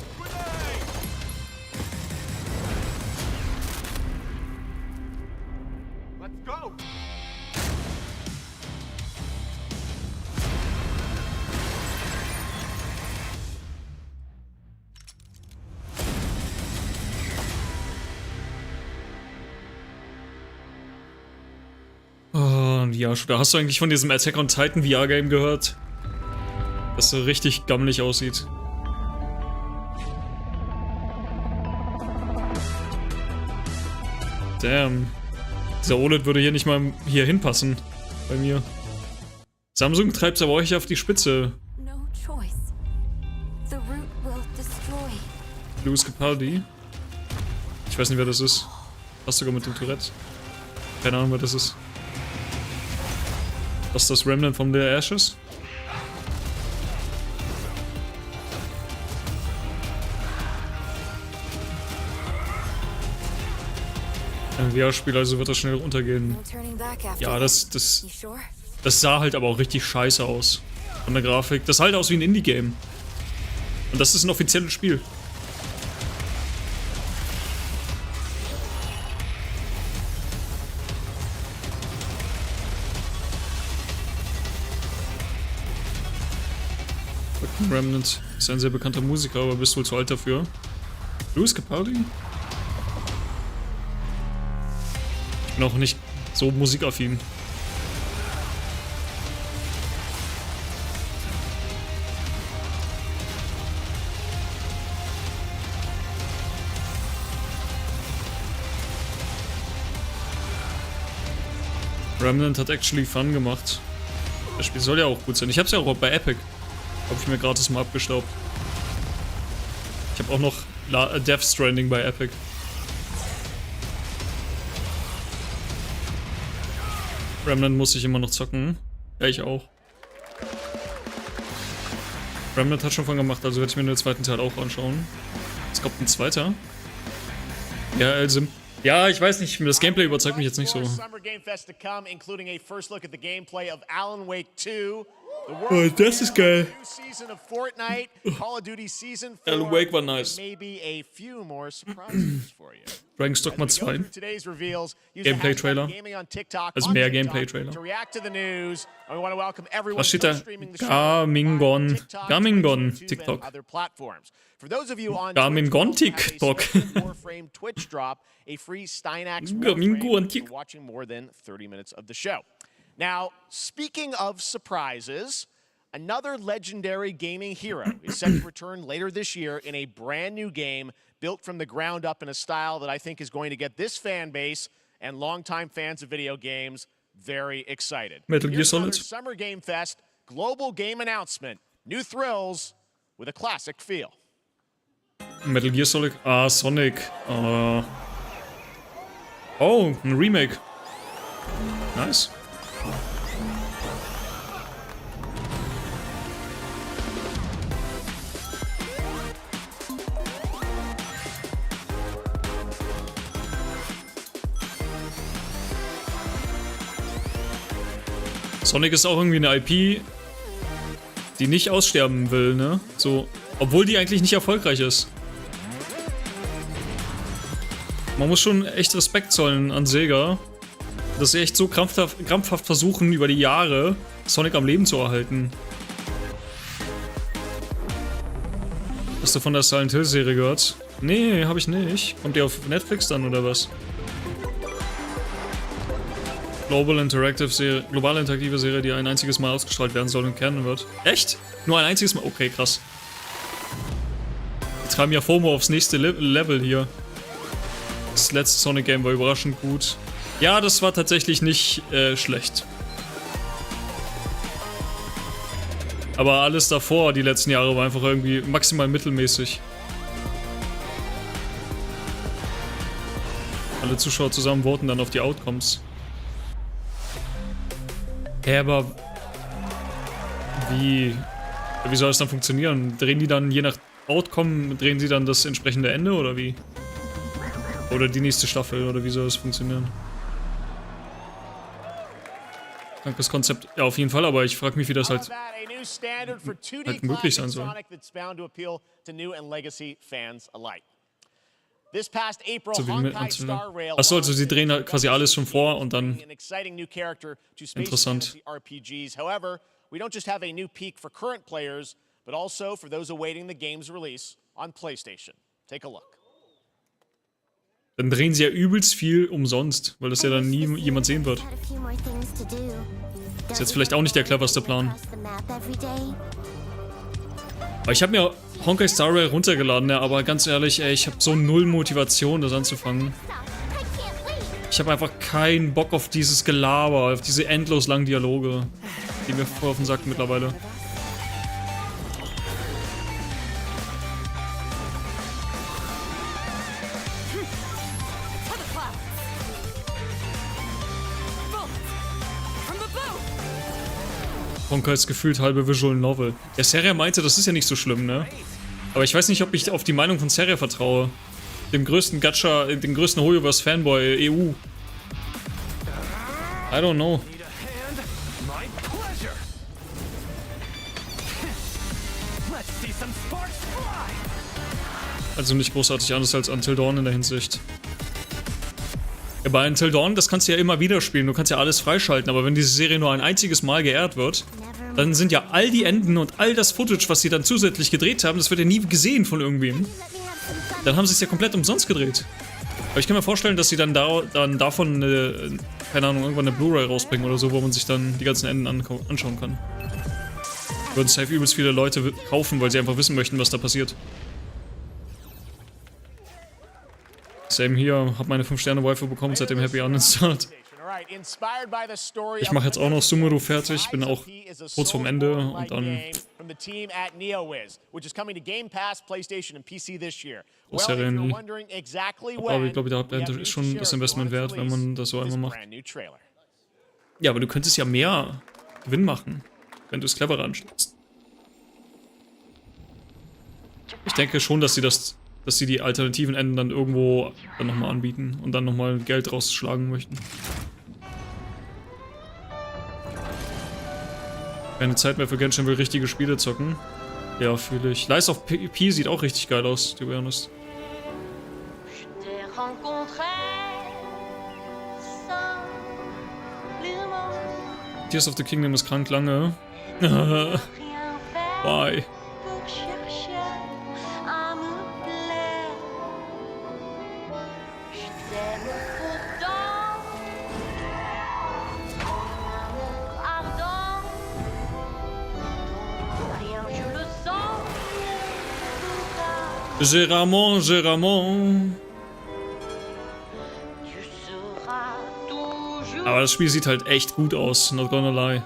Oh, ja, da hast du eigentlich von diesem Attack on Titan VR-Game gehört? Das so richtig gammelig aussieht. Damn. Dieser OLED würde hier nicht mal hier hinpassen. Bei mir. Samsung treibt es aber euch auf die Spitze. Louis Capaldi. Ich weiß nicht, wer das ist. Passt sogar mit dem Tourette. Keine Ahnung, wer das ist. Was ist das Remnant von The Ashes? Ein VR-Spiel, also wird das schnell runtergehen. Ja, das sah halt aber auch richtig scheiße aus. Von der Grafik. Das sah halt aus wie ein Indie-Game. Und das ist ein offizielles Spiel. Remnant ist ein sehr bekannter Musiker, aber bist wohl zu alt dafür. Louis Capaldi? Ich bin auch nicht so musikaffin. Remnant hat actually Fun gemacht. Das Spiel soll ja auch gut sein. Ich hab's ja auch bei Epic. Habe ich mir gratis mal abgestaubt. Ich habe auch noch Death Stranding bei Epic. Remnant muss ich immer noch zocken. Ja, ich auch. Remnant hat schon von gemacht, also werde ich mir den zweiten Teil auch anschauen. Es kommt ein zweiter. Ja, also. Ja, ich weiß nicht, das Gameplay überzeugt mich jetzt nicht so. Oh, das ist geil. Alan Wake war nice. Dragon's Dogma 2. Gameplay-Trailer. Also mehr Gameplay-Trailer. Was steht da? Garmingon. Garmingon TikTok. Garmingon TikTok. Garmingon TikTok. Now, speaking of surprises, another legendary gaming hero is set to return later this year in a brand new game built from the ground up in a style that I think is going to get this fan base and longtime fans of video games very excited. Metal Gear Solid. Summer Game Fest, global game announcement, new thrills with a classic feel. Metal Gear Solid. Ah, Sonic. Oh, ein Remake. Nice. Sonic ist auch irgendwie eine IP, die nicht aussterben will, ne? So, obwohl die eigentlich nicht erfolgreich ist. Man muss schon echt Respekt zollen an Sega, dass sie echt so krampfhaft versuchen, über die Jahre Sonic am Leben zu erhalten. Hast du von der Silent Hill Serie gehört? Nee, hab ich nicht. Kommt die auf Netflix dann oder was? Global interaktive Serie, die ein einziges Mal ausgestrahlt werden soll und kennen wird. Echt? Nur ein einziges Mal? Okay, krass. Wir treiben ja FOMO aufs nächste Level hier. Das letzte Sonic Game war überraschend gut. Ja, das war tatsächlich nicht schlecht. Aber alles davor, die letzten Jahre, war einfach irgendwie maximal mittelmäßig. Alle Zuschauer zusammen voten dann auf die Outcomes. Hä, aber wie soll es dann funktionieren? Drehen die dann je nach Outcome, drehen sie dann das entsprechende Ende oder wie? Oder die nächste Staffel oder wie soll es funktionieren? Krankes Konzept, ja auf jeden Fall, aber ich frage mich, wie das halt möglich sein soll. This past April, So wie mit Honkai Star Rail Achso, also sie drehen halt quasi alles schon vor und dann an exciting new character to space interessant. fantasy RPGs. However, we don't just have a new peak for current players, but also for those awaiting the game's release on PlayStation. Take a look. Dann drehen sie ja übelst viel umsonst, weil das ja dann nie jemand sehen wird. Ist jetzt vielleicht auch nicht der cleverste Plan. Aber ich habe mir Honkai Star Rail runtergeladen, ja, aber ganz ehrlich, ey, ich habe so null Motivation, das anzufangen. Ich habe einfach keinen Bock auf dieses Gelaber, auf diese endlos langen Dialoge, die mir voll auf den Sack mittlerweile. Honkai ist gefühlt halbe Visual Novel. Der Seria meinte, das ist ja nicht so schlimm, ne? Aber ich weiß nicht, ob ich auf die Meinung von Seria vertraue. Dem größten Gacha, dem größten Hoyoverse-Fanboy EU. I don't know. Also nicht großartig anders als Until Dawn in der Hinsicht. Ja, bei Until Dawn, das kannst du ja immer wieder spielen, du kannst ja alles freischalten, aber wenn diese Serie nur ein einziges Mal geehrt wird, dann sind ja all die Enden und all das Footage, was sie dann zusätzlich gedreht haben, das wird ja nie gesehen von irgendwem. Dann haben sie es ja komplett umsonst gedreht. Aber ich kann mir vorstellen, dass sie dann davon, keine Ahnung, irgendwann eine Blu-ray rausbringen oder so, wo man sich dann die ganzen Enden anschauen kann. Würden safe übelst viele Leute kaufen, weil sie einfach wissen möchten, was da passiert. Same hier, hab meine 5-Sterne-Waifu bekommen, seitdem Happy uninstalled. Ich mache jetzt auch noch Sumuru fertig, bin auch kurz vorm Ende und dann... Oh, Serie nie. Aber ich glaube, dahinter ist schon das Investment wert, wenn man das so einmal macht. Ja, aber du könntest ja mehr Gewinn machen, wenn du es cleverer anstellst. Ich denke schon, dass sie die alternativen Enden dann irgendwo dann nochmal anbieten und dann nochmal Geld rausschlagen möchten. Keine Zeit mehr für Genshin, will richtige Spiele zocken. Ja, fühle ich. Lies of P sieht auch richtig geil aus, to be honest. Tears of the Kingdom ist krank lange. Bye. Géramont. Aber das Spiel sieht halt echt gut aus, not gonna lie.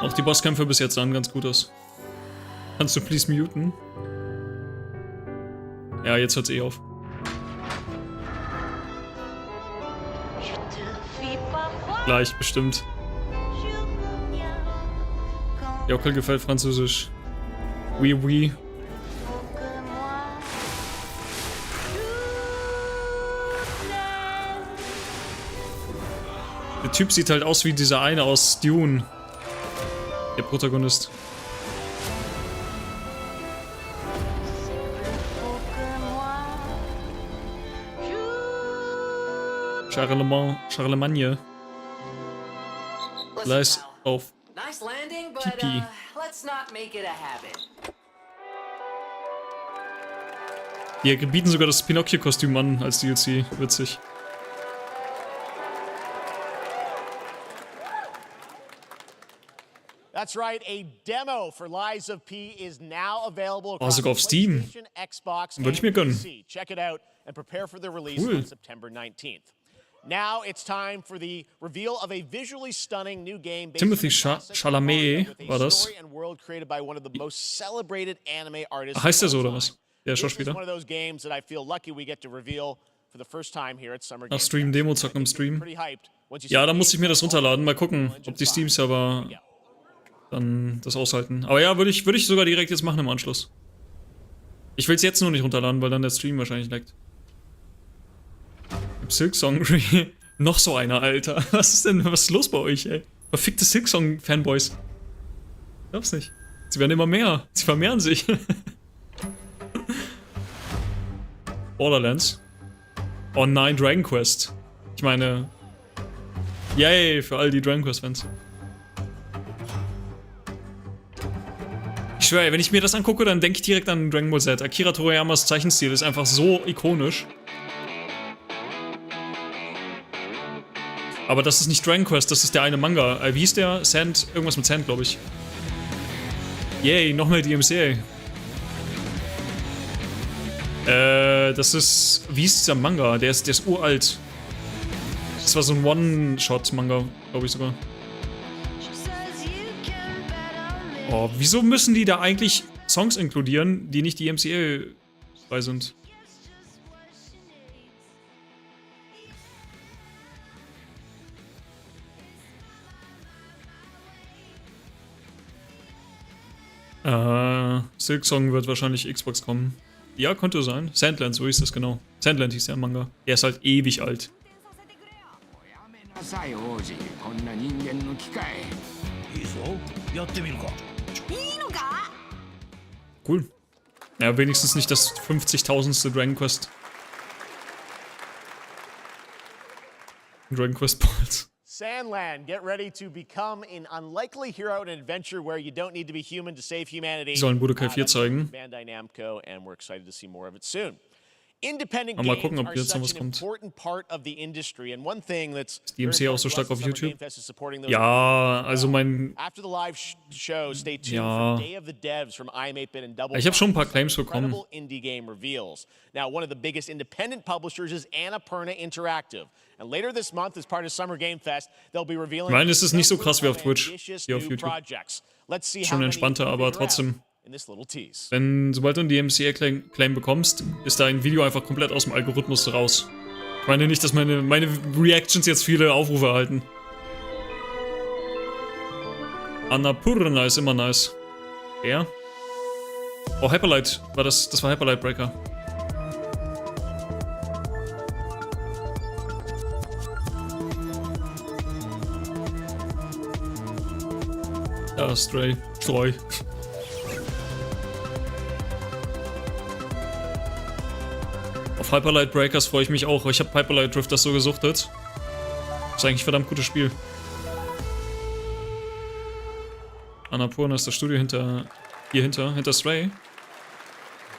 Auch die Bosskämpfe bis jetzt sahen ganz gut aus. Kannst du please muten? Ja, jetzt hört's eh auf. Gleich, bestimmt. Jockel gefällt Französisch. Oui, oui. Der Typ sieht halt aus wie dieser eine aus Dune. Der Protagonist. Charlemagne. Leis auf Pipi. Die bieten sogar das Pinocchio-Kostüm an als DLC. Witzig. That's right, a demo for Lies of P is now available across sogar auf Steam. Xbox, Würde ich mir gönnen. Check it out and prepare for the release on September 19th. Now it's time for the reveal of a visually stunning new game based Timothy Chalamet war das. Heißt der so oder was? Der Schauspieler. Ach, Stream-Demo zocken im Stream. Ja, dann muss ich mir das runterladen. Mal gucken, ob die Steam-Server dann das aushalten. Aber ja, würde ich sogar direkt jetzt machen im Anschluss. Ich will es jetzt nur nicht runterladen, weil dann der Stream wahrscheinlich leckt. Silksong. Noch so einer, Alter. Was ist los bei euch, ey? Verfickte Silksong-Fanboys. Glaub's nicht. Sie werden immer mehr. Sie vermehren sich. Borderlands. Oh nein, Dragon Quest. Ich meine, yay für all die Dragon Quest-Fans. Ich schwöre, wenn ich mir das angucke, dann denke ich direkt an Dragon Ball Z. Akira Torayamas Zeichenstil ist einfach so ikonisch. Aber das ist nicht Dragon Quest, das ist der eine Manga. Wie hieß der? Sand, irgendwas mit Sand, glaube ich. Yay, noch mehr DMCA. Das ist, wie hieß dieser Manga? Der ist uralt. Das war so ein One-Shot-Manga, glaube ich sogar. Oh, wieso müssen die da eigentlich Songs inkludieren, die nicht die MCA bei sind? Silk Song wird wahrscheinlich Xbox kommen. Ja, könnte sein. Sandland, so hieß das genau. Sandland hieß der Manga. Der ist halt ewig alt. Cool. Ja, wenigstens nicht das 50.000. Dragon Quest. Dragon Quest Balls. Sandland, get ready to become an unlikely hero in an adventure where you don't need to be human to save humanity. Die sollen Budokai 4 zeigen. Bandai Namco, and we're excited to see more of it soon. Independent Mal gucken, games ob are jetzt noch such was an kommt. important part of the industry, and one thing that's Ist die MC auch so stark auf Summer YouTube? Game Fest is supporting those Ja, also mein... After the live show, stay tuned Ja. for Day of the Devs from iam8bit and Double Ich habe schon ein paar Fine. Claims bekommen. Incredible indie game reveals. Now, one of the biggest independent publishers is Annapurna Interactive. And later this month, as part of Summer Game Fest, they'll be revealing Ich meine, es ist nicht so krass wie auf Twitch, ambitious hier auf new YouTube. projects. Let's see how Schon many entspannter, we aber figure out trotzdem. in this little tease. Sobald du einen DMCA-Claim bekommst, ist dein Video einfach komplett aus dem Algorithmus raus. Ich meine nicht, dass meine Reactions jetzt viele Aufrufe erhalten. Annapurna ist immer nice. Ja. Oh, Hyperlight war das. Das war Hyperlight Breaker. Ja, Stray. Auf Hyperlight Breakers freue ich mich auch. Ich habe Hyperlight Drifters so gesuchtet. Ist eigentlich ein verdammt gutes Spiel. Annapurna ist das Studio hinter Stray.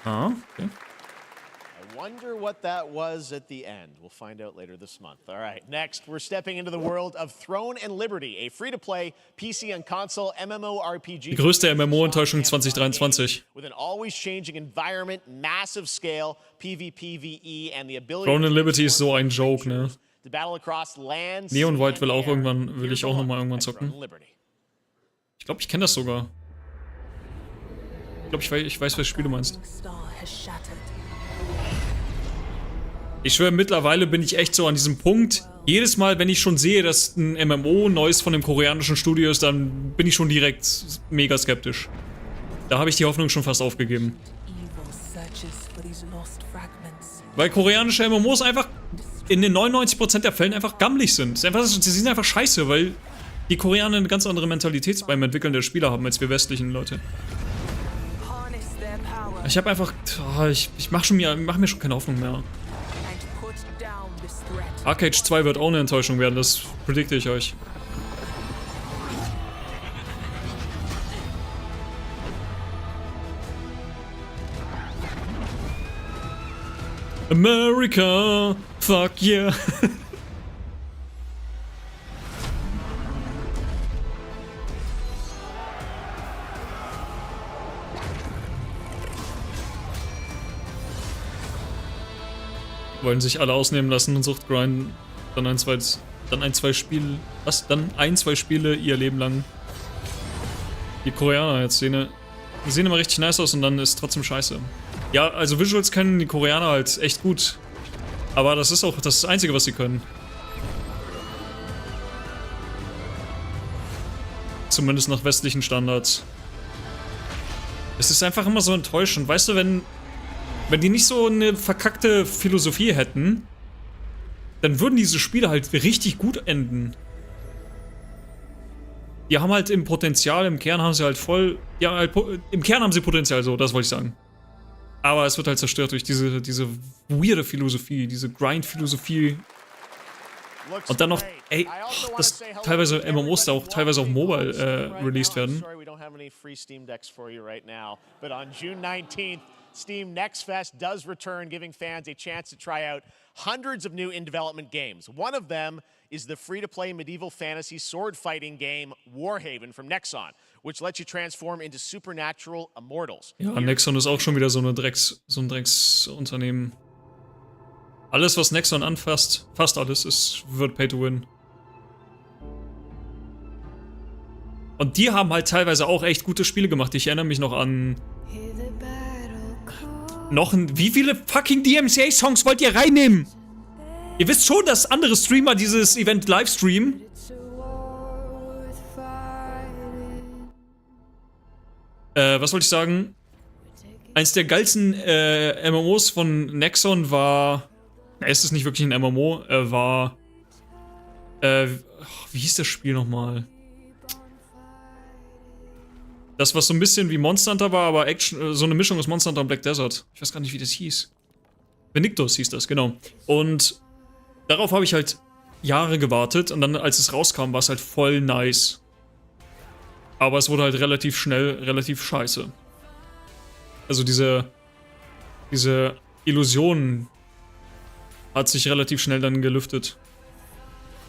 Ah, okay. I wonder what that was at the end. We'll find out later this month. All right, next, we're stepping into the world of Throne and Liberty, a free-to-play PC and console MMORPG. Die größte MMO-Enttäuschung 2023. With an always changing environment, massive scale, PvPvE, and the ability Throne and Liberty ist so ein Joke, ne? to battle across lands. Neon White will auch irgendwann, will ich auch nochmal irgendwann zocken. Ich glaube, ich kenne das sogar. Ich glaube, ich weiß, welches Spiel du meinst. Ich schwöre, mittlerweile bin ich echt so an diesem Punkt. Jedes Mal, wenn ich schon sehe, dass ein MMO Neues von dem koreanischen Studio ist, dann bin ich schon direkt mega skeptisch. Da habe ich die Hoffnung schon fast aufgegeben. Weil koreanische MMOs einfach in den 99% der Fällen einfach gammelig sind. Sie sind einfach scheiße, weil die Koreaner eine ganz andere Mentalität beim Entwickeln der Spieler haben als wir westlichen Leute. Ich habe einfach... ich mach mir schon keine Hoffnung mehr. Arcade 2 wird auch eine Enttäuschung werden, das predikte ich euch. America, fuck yeah. Wollen sich alle ausnehmen lassen und Sucht grinden. Dann ein, zwei Spiele ihr Leben lang. Die Koreaner jetzt die sehen immer richtig nice aus und dann ist trotzdem scheiße. Ja, also Visuals können die Koreaner halt echt gut. Aber das ist auch das Einzige, was sie können. Zumindest nach westlichen Standards. Es ist einfach immer so enttäuschend. Weißt du, wenn die nicht so eine verkackte Philosophie hätten, dann würden diese Spiele halt richtig gut enden. Die haben halt im Kern haben sie Potenzial, so, das wollte ich sagen. Aber es wird halt zerstört durch diese weirde Philosophie, diese Grind-Philosophie. Und dann noch, ey, dass teilweise MMOs da auch teilweise auf Mobile released werden. Sorry, we don't have any free Steam Decks for you right now. But on June 19th, Steam Next Fest does return, giving fans a chance to try out hundreds of new in-development games. One of them is the free-to-play medieval fantasy sword-fighting game Warhaven from Nexon, which lets you transform into supernatural immortals. Ja, Nexon ist auch schon wieder so ein Drecksunternehmen. Alles, was Nexon anfasst, fast alles, wird Pay to Win. Und die haben halt teilweise auch echt gute Spiele gemacht. Ich erinnere mich noch an... Wie viele fucking DMCA-Songs wollt ihr reinnehmen? Ihr wisst schon, dass andere Streamer dieses Event live streamen. Was wollte ich sagen? Eins der geilsten MMOs von Nexon war... Es ist nicht wirklich ein MMO, war... wie hieß das Spiel nochmal? Das, was so ein bisschen wie Monster Hunter war, aber Action, so eine Mischung aus Monster Hunter und Black Desert. Ich weiß gar nicht, wie das hieß. Vindictus hieß das, genau. Und darauf habe ich halt Jahre gewartet und dann, als es rauskam, war es halt voll nice. Aber es wurde halt relativ schnell relativ scheiße. Also diese Illusion hat sich relativ schnell dann gelüftet.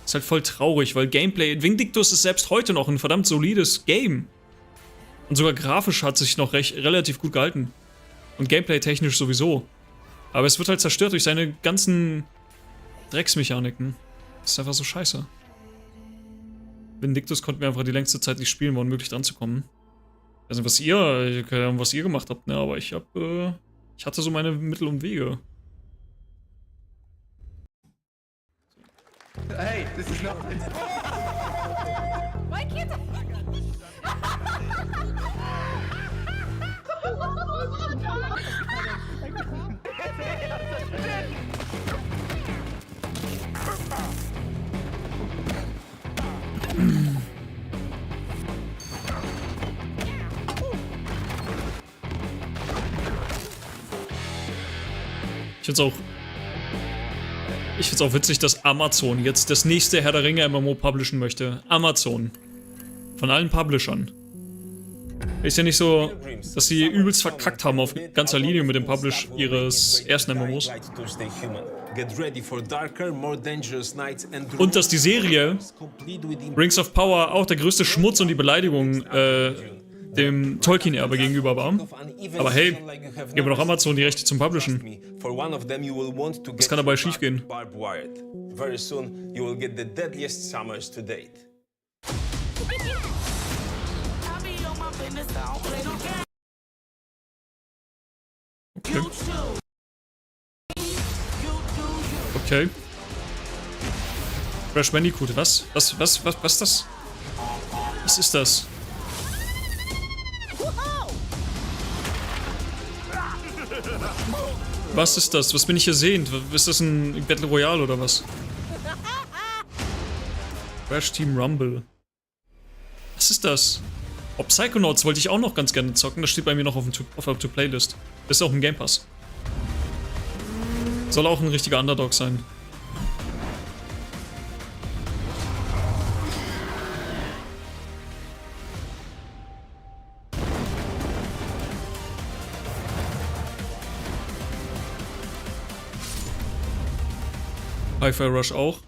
Ist halt voll traurig, weil Gameplay... Vindictus ist selbst heute noch ein verdammt solides Game. Und sogar grafisch hat sich noch relativ gut gehalten. Und Gameplay-technisch sowieso. Aber es wird halt zerstört durch seine ganzen Drecksmechaniken. Das ist einfach so scheiße. Vindictus konnten wir einfach die längste Zeit nicht spielen, war unmöglich dran zu kommen. Ich weiß nicht, was ihr gemacht habt, ne? Aber ich hatte so meine Mittel und Wege. Hey, this is not... Why can't I? Ich find's auch witzig, dass Amazon jetzt das nächste Herr der Ringe MMO publishen möchte. Amazon. Von allen Publishern. Ist ja nicht so, dass sie übelst verkackt haben auf ganzer Linie mit dem Publish ihres ersten MMOs. Und dass die Serie Rings of Power auch der größte Schmutz und die Beleidigung dem Tolkien-Erbe gegenüber war. Aber hey, geben wir doch Amazon die Rechte zum Publishen. Was kann dabei schiefgehen? Okay. Okay. Crash Bandicoot, was? Was ist das? Was ist das? Was ist das? Was bin ich hier sehend? Ist das ein Battle Royale oder was? Crash Team Rumble. Was ist das? Oh, Psychonauts wollte ich auch noch ganz gerne zocken. Das steht bei mir noch auf der Playlist. Das ist auch im Game Pass. Soll auch ein richtiger Underdog sein. Hi-Fi Rush auch.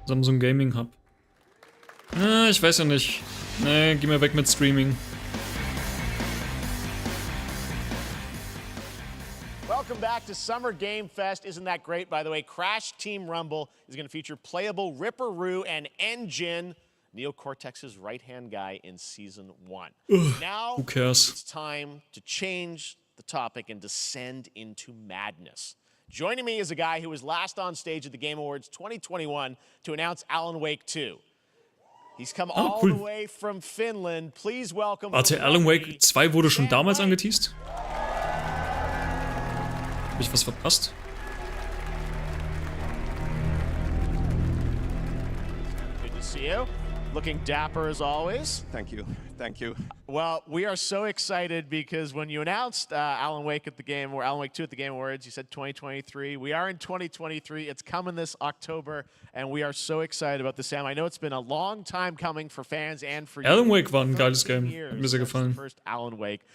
Samsung Gaming Hub. Ich weiß ja nicht. Nee, geh mir weg mit Streaming. Welcome back to Summer Game Fest. Isn't that great, by the way? Crash Team Rumble is going to feature playable Ripperoo and Engine, Neo Cortex's right-hand guy in Season 1. Now, who cares? It's time to change the topic and descend into madness. Joining me is a guy who was last on stage at the Game Awards 2021 to announce Alan Wake 2. He's come all the way from Finland. Please welcome... Warte, Alan Wake 2 wurde schon damals angeteased? Hab ich was verpasst? Good to see you. Looking dapper as always. Thank you. Thank you. Well, we are so excited because when you announced Alan Wake at the game, or Alan Wake 2 at the Game Awards, you said 2023. We are in 2023. It's coming this October, and we are so excited about this, Sam. I know it's been a long time coming for fans and for you. Alan Wake war ein geiles Game. Hat mir sehr gefallen.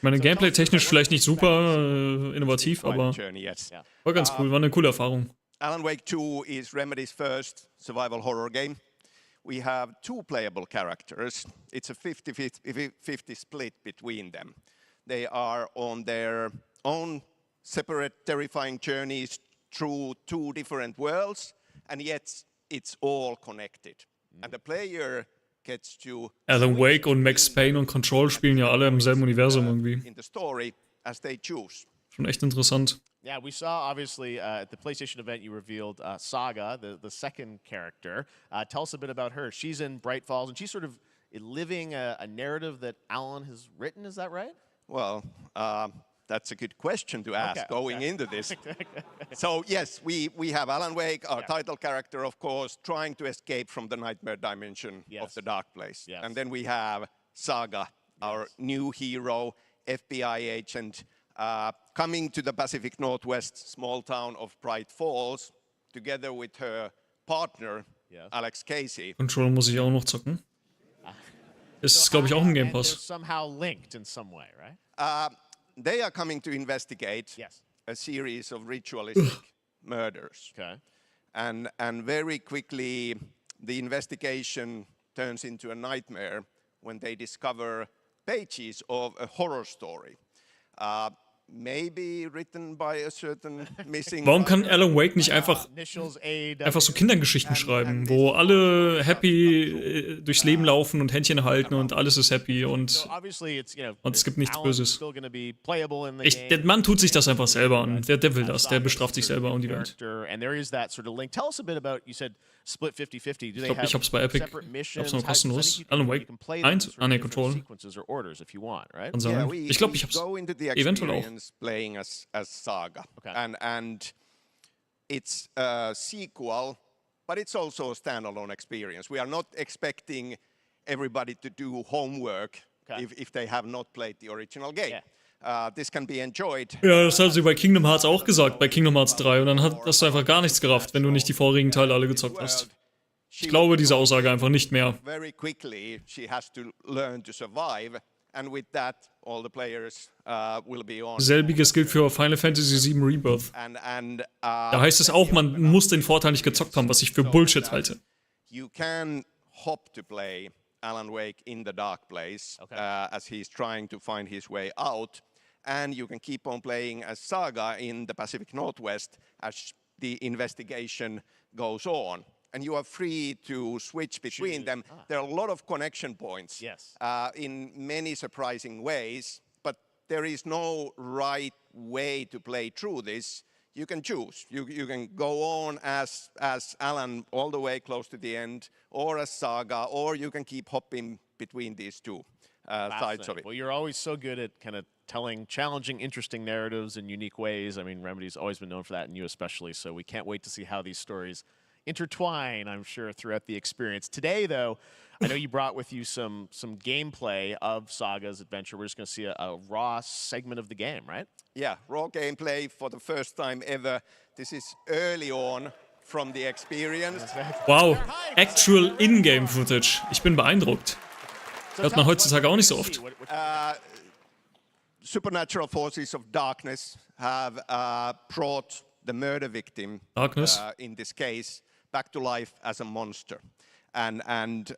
Meine Gameplay technisch vielleicht nicht super innovativ, aber war ganz cool. War eine coole Erfahrung. Alan Wake 2 is Remedy's first survival horror game. We have 2 playable characters. It's a 50-50 split between them. They are on their own separate terrifying journeys through 2 different worlds, and yet it's all connected. And the player gets to Alan Wake und Max Payne und Control spielen ja alle im selben Universum irgendwie. In the story as they choose. Schon echt interessant. Yeah, we saw, obviously, at the PlayStation event, you revealed Saga, the second character. Tell us a bit about her. She's in Bright Falls, and she's sort of living a narrative that Alan has written. Is that right? Well, that's a good question to ask going into this. So, yes, we have Alan Wake, our title character, of course, trying to escape from the nightmare dimension of the dark place. Yes. And then we have Saga, our new hero, FBI agent, coming to the Pacific Northwest small town of Bright Falls, together with her partner, Alex Casey. Control muss ich auch noch zocken. Ist, glaube ich, auch im Game Pass. Somehow linked in some way, right? They are coming to investigate a series of ritualistic murders. Okay. And very quickly, the investigation turns into a nightmare when they discover pages of a horror story. Maybe written by a certain missing. Warum kann Alan Wake nicht einfach so Kindergeschichten schreiben, wo alle happy durchs Leben laufen und Händchen halten und alles ist happy und es gibt nichts Böses. Der Mann tut sich das einfach selber an. Der will das. Der bestraft sich selber und die Welt. Ich glaube, ich hab's bei Epic. Ich hab's noch kostenlos. Alan Wake 1? Ah, ne, Control. Kann sein. Ich glaube, ich hab's eventuell auch. Playing as Saga. And it's a sequel, but it's also a standalone experience. We are not expecting everybody to do homework if they have not played the original game. This can be enjoyed. Ja, das haben sie bei Kingdom Hearts auch gesagt, bei Kingdom Hearts 3. Und dann hast du einfach gar nichts gerafft, wenn du nicht die vorigen Teile alle gezockt hast. Ich glaube diese Aussage einfach nicht mehr. Very quickly, she has to learn to survive. And with that, all the players will be on. Selbiges gilt für Final Fantasy VII Rebirth. Da heißt es auch, man muss den Vorteil nicht gezockt haben, was ich für Bullshit halte. You can hop to play Alan Wake in the dark place as he's trying to find his way out, and you can keep on playing as Saga in the Pacific Northwest as the investigation goes on. And you are free to switch between them. There are a lot of connection points in many surprising ways, but there is no right way to play through this. You can choose. You can go on as Alan all the way close to the end, or as Saga, or you can keep hopping between these two sides of it. Well, you're always so good at kind of telling challenging, interesting narratives in unique ways. I mean, Remedy's always been known for that, and you especially, so we can't wait to see how these stories intertwine, I'm sure, throughout the experience. Today, though, I know you brought with you some gameplay of Saga's adventure. We're just going to see a raw segment of the game, right? Yeah, raw gameplay for the first time ever. This is early on from the experience. Wow, actual in-game footage. Ich bin beeindruckt. Hört man heutzutage auch nicht so oft. Supernatural forces of darkness have brought the murder victim, in this case, back to life as a monster. And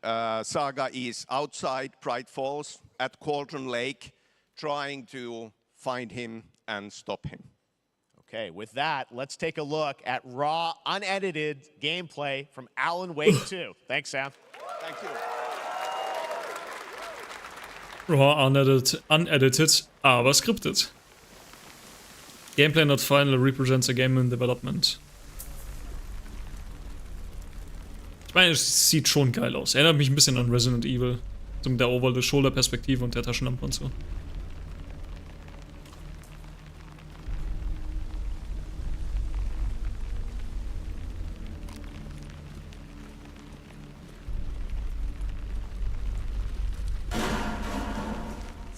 Saga is outside Bright Falls at Cauldron Lake trying to find him and stop him. Okay, with that, let's take a look at raw, unedited gameplay from Alan Wake 2. Thanks, Sam. Thank you. Raw, unedited, aber scripted. Gameplay not final represents a game in development. Ich meine, es sieht schon geil aus. Erinnert mich ein bisschen an Resident Evil. So mit der Over-the-Shoulder-Perspektive und der Taschenlampe und so.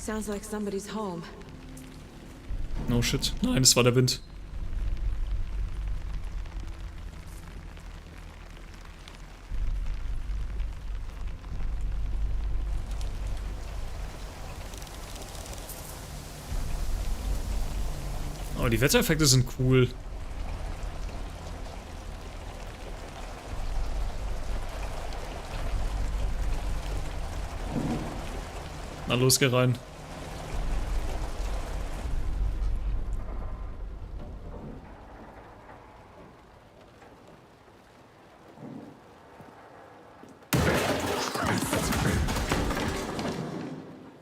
Sounds like somebody's home. No shit. Nein, es war der Wind. Oh, die Wettereffekte sind cool. Na los, geh rein.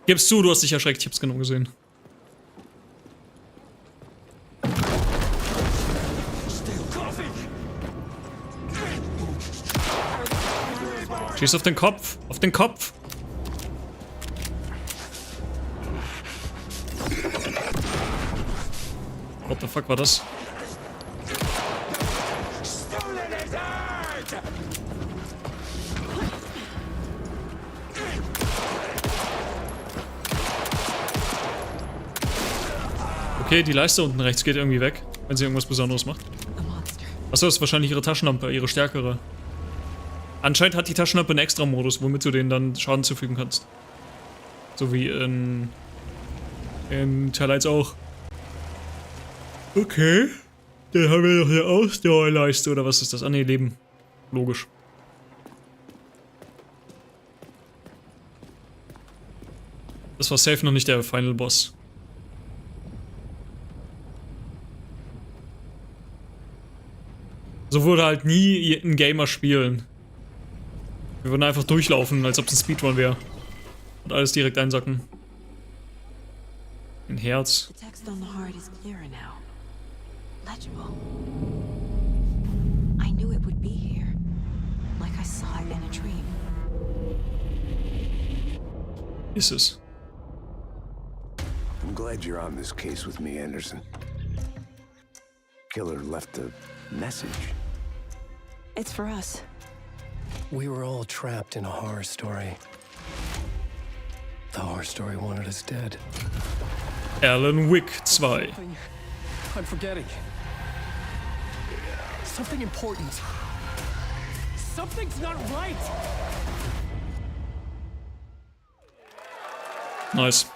Gib's zu, du hast dich erschreckt, ich hab's genau gesehen. Schieß auf den Kopf! Auf den Kopf! What the fuck war das? Okay, die Leiste unten rechts geht irgendwie weg, wenn sie irgendwas Besonderes macht. Achso, das ist wahrscheinlich ihre Taschenlampe, ihre stärkere. Anscheinend hat die Taschenlampe einen Extra-Modus, womit du denen dann Schaden zufügen kannst. So wie in Teil 1 auch. Okay. Dann haben wir noch eine Ausdauerleiste, oder was ist das? Ah ne, Leben. Logisch. Das war safe noch nicht der Final Boss. So würde halt nie ein Gamer spielen. Wir würden einfach durchlaufen, als ob es ein Speedrun wäre. Und alles direkt einsacken. Ein Herz. The text on the heart is clearer now. Legible. I knew it would be here. Like I saw it in a dream. Ist es. I'm glad you're on this case with me, Anderson. Killer left a message. It's for us. We were all trapped in a horror story. The horror story wanted us dead. Alan Wick 2. I'm forgetting. Something important. Something's not right. Nice.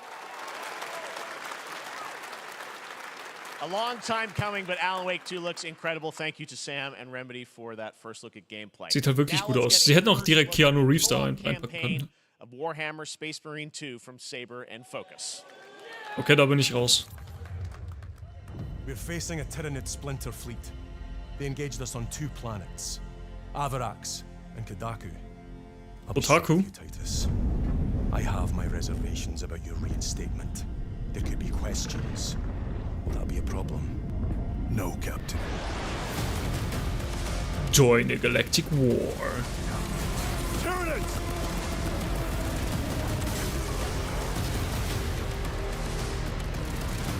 A long time coming, but Alan Wake 2 looks incredible. Thank you to Sam and Remedy for that first look at gameplay. Sieht halt wirklich gut aus. Sie hätten auch direkt Keanu Reeves da reinpacken können. Of Warhammer Space Marine 2 from Saber and Focus. Okay, da bin ich raus. We're facing a Tyranid splinter fleet. They engaged us on 2 planets, Avarax and Kodaku. Kotaku? Titus. I have my reservations about your reinstatement. There could be questions. Will that be a problem? No, Captain. Join the Galactic War. Tyranids!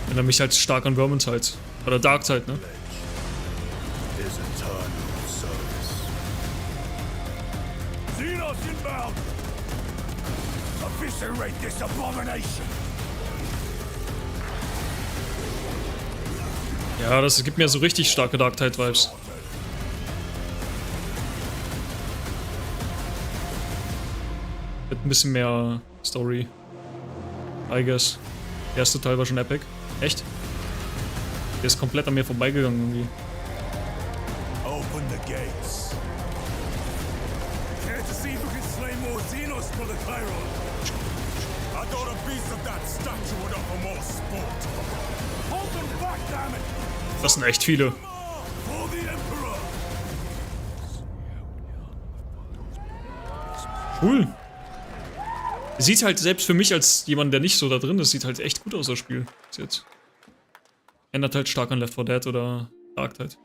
Erinnere mich halt stark an Vermintide. Oder Darktide, ne? Is eternal service. Xenos inbound! Eviscerate this abomination! Ja, das gibt mir so richtig starke Darktide-Vibes. Mit ein bisschen mehr Story. I guess. Der erste Teil war schon epic. Echt? Der ist komplett an mir vorbeigegangen irgendwie. Open the gates. Care to see if we can slay more Xenos for the Chiron? I thought a beast of that stature would offer more sport. Hold them back, damn it! Das sind echt viele. For the Emperor! Cool. Sieht halt selbst für mich als jemand, der nicht so da drin ist, sieht halt echt gut aus, das Spiel. Bis jetzt. Ändert halt stark an Left 4 Dead oder Darktide.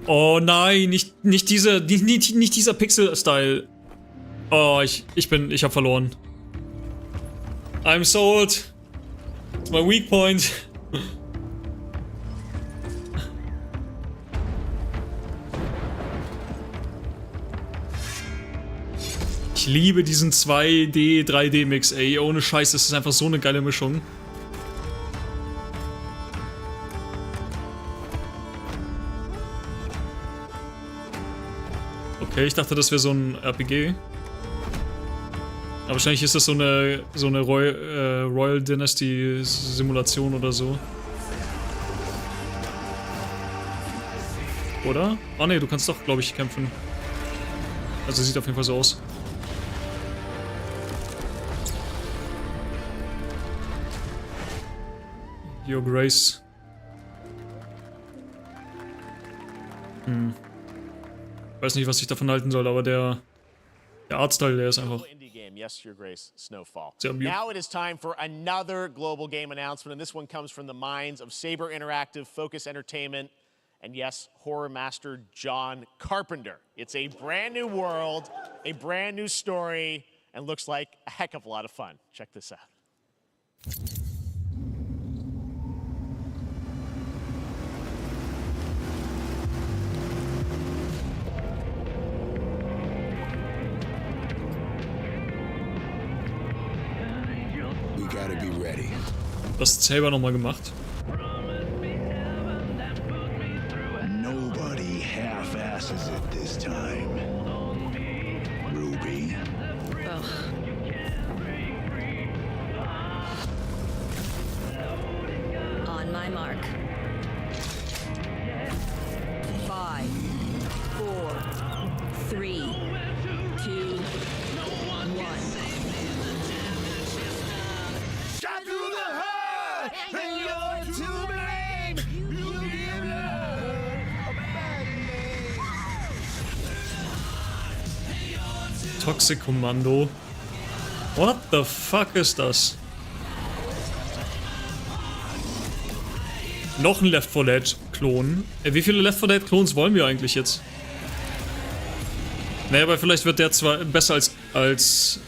Oh nein, nicht dieser Pixel-Style. Oh, ich hab verloren. I'm sold. It's my weak point. liebe diesen 2D, 3D-Mix, ey. Ohne Scheiß, das ist einfach so eine geile Mischung. Okay, ich dachte, das wäre so ein RPG. Aber wahrscheinlich ist das so eine Royal Dynasty Simulation oder so. Oder? Ah ne, du kannst doch, glaube ich, kämpfen. Also sieht auf jeden Fall so aus. Your Grace. Weiß nicht, was ich davon halten soll, aber der Artstyle, der ist einfach Yes, Your Grace, Snowfall. sehr beautiful. Now it is time for another global game announcement, and this one comes from the minds of Saber Interactive, Focus Entertainment, and yes, horror master John Carpenter. It's a brand new world, a brand new story, and looks like a heck of a lot of fun. Check this out. Gotta be ready. Was hat Saber nochmal gemacht? Nobody half-asses it this time. Ruby. On my mark. 5, 4, 3, 2, 1. Shot through the heart, and you're to blame. You give love a bad name. Toxic Kommando. What the fuck ist das? Noch ein Left 4 Dead Klon. Wie viele Left 4 Dead Klons wollen wir eigentlich jetzt? Naja, aber vielleicht wird der zwar besser als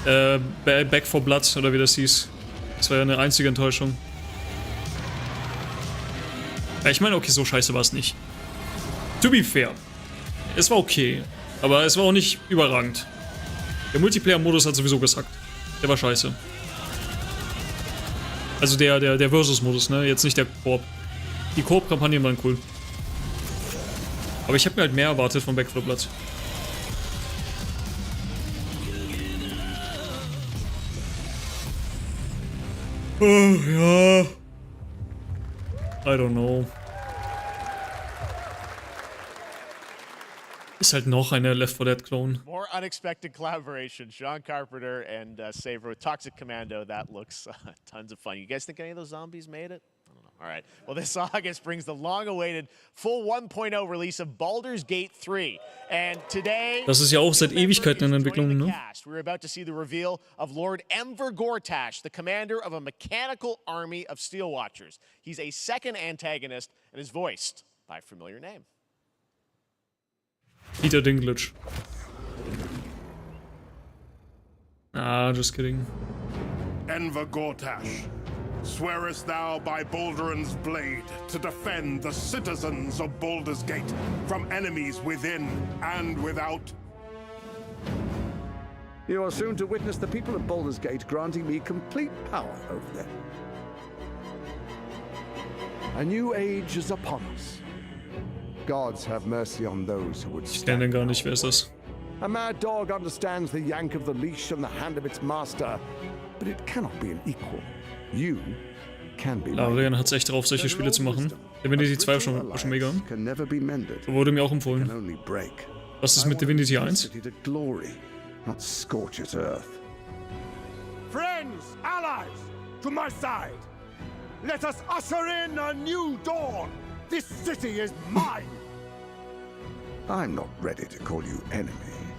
Back 4 Blood oder wie das hieß. Das war ja eine einzige Enttäuschung. Ja, ich meine, okay, so scheiße war es nicht. To be fair. Es war okay. Aber es war auch nicht überragend. Der Multiplayer-Modus hat sowieso gesackt. Der war scheiße. Also der Versus-Modus, ne? Jetzt nicht der Koop. Die Koop-Kampagnen waren cool. Aber ich habe mir halt mehr erwartet von Back 4 Blood. Oh, ja. I don't know. Ist halt noch eine Left 4 Dead Clone. More unexpected collaboration. John Carpenter and Saber with Toxic Commando. That looks tons of fun. You guys think any of those zombies made it? I don't know. All right. Well, this August brings the long-awaited full 1.0 release of Baldur's Gate 3. And today, das ist ja auch seit Ewigkeiten in Entwicklung, ne? We're about to see the reveal of Lord Enver Gortash, the commander of a mechanical army of Steel Watchers. He's a second antagonist and is voiced by a familiar name. Peter Dinklage. Ah, just kidding. Enver Gortash, swearest thou by Baldur's blade to defend the citizens of Baldur's Gate from enemies within and without? You are soon to witness the people of Baldur's Gate granting me complete power over them. A new age is upon us. Gods have mercy on those who would Ich kenne den gar nicht, wer ist das? A mad dog understands the yank of the leash from the hand of its master, but it cannot be an equal. You can be. Larian hat's echt drauf, solche Spiele zu machen. Divinity 2 war schon mega. So wurde mir auch empfohlen. Was ist mit Divinity 1? Not scorch its earth. Friends, allies, to my side. Let us usher in a new dawn. This city is mine. I'm not ready to call you enemy.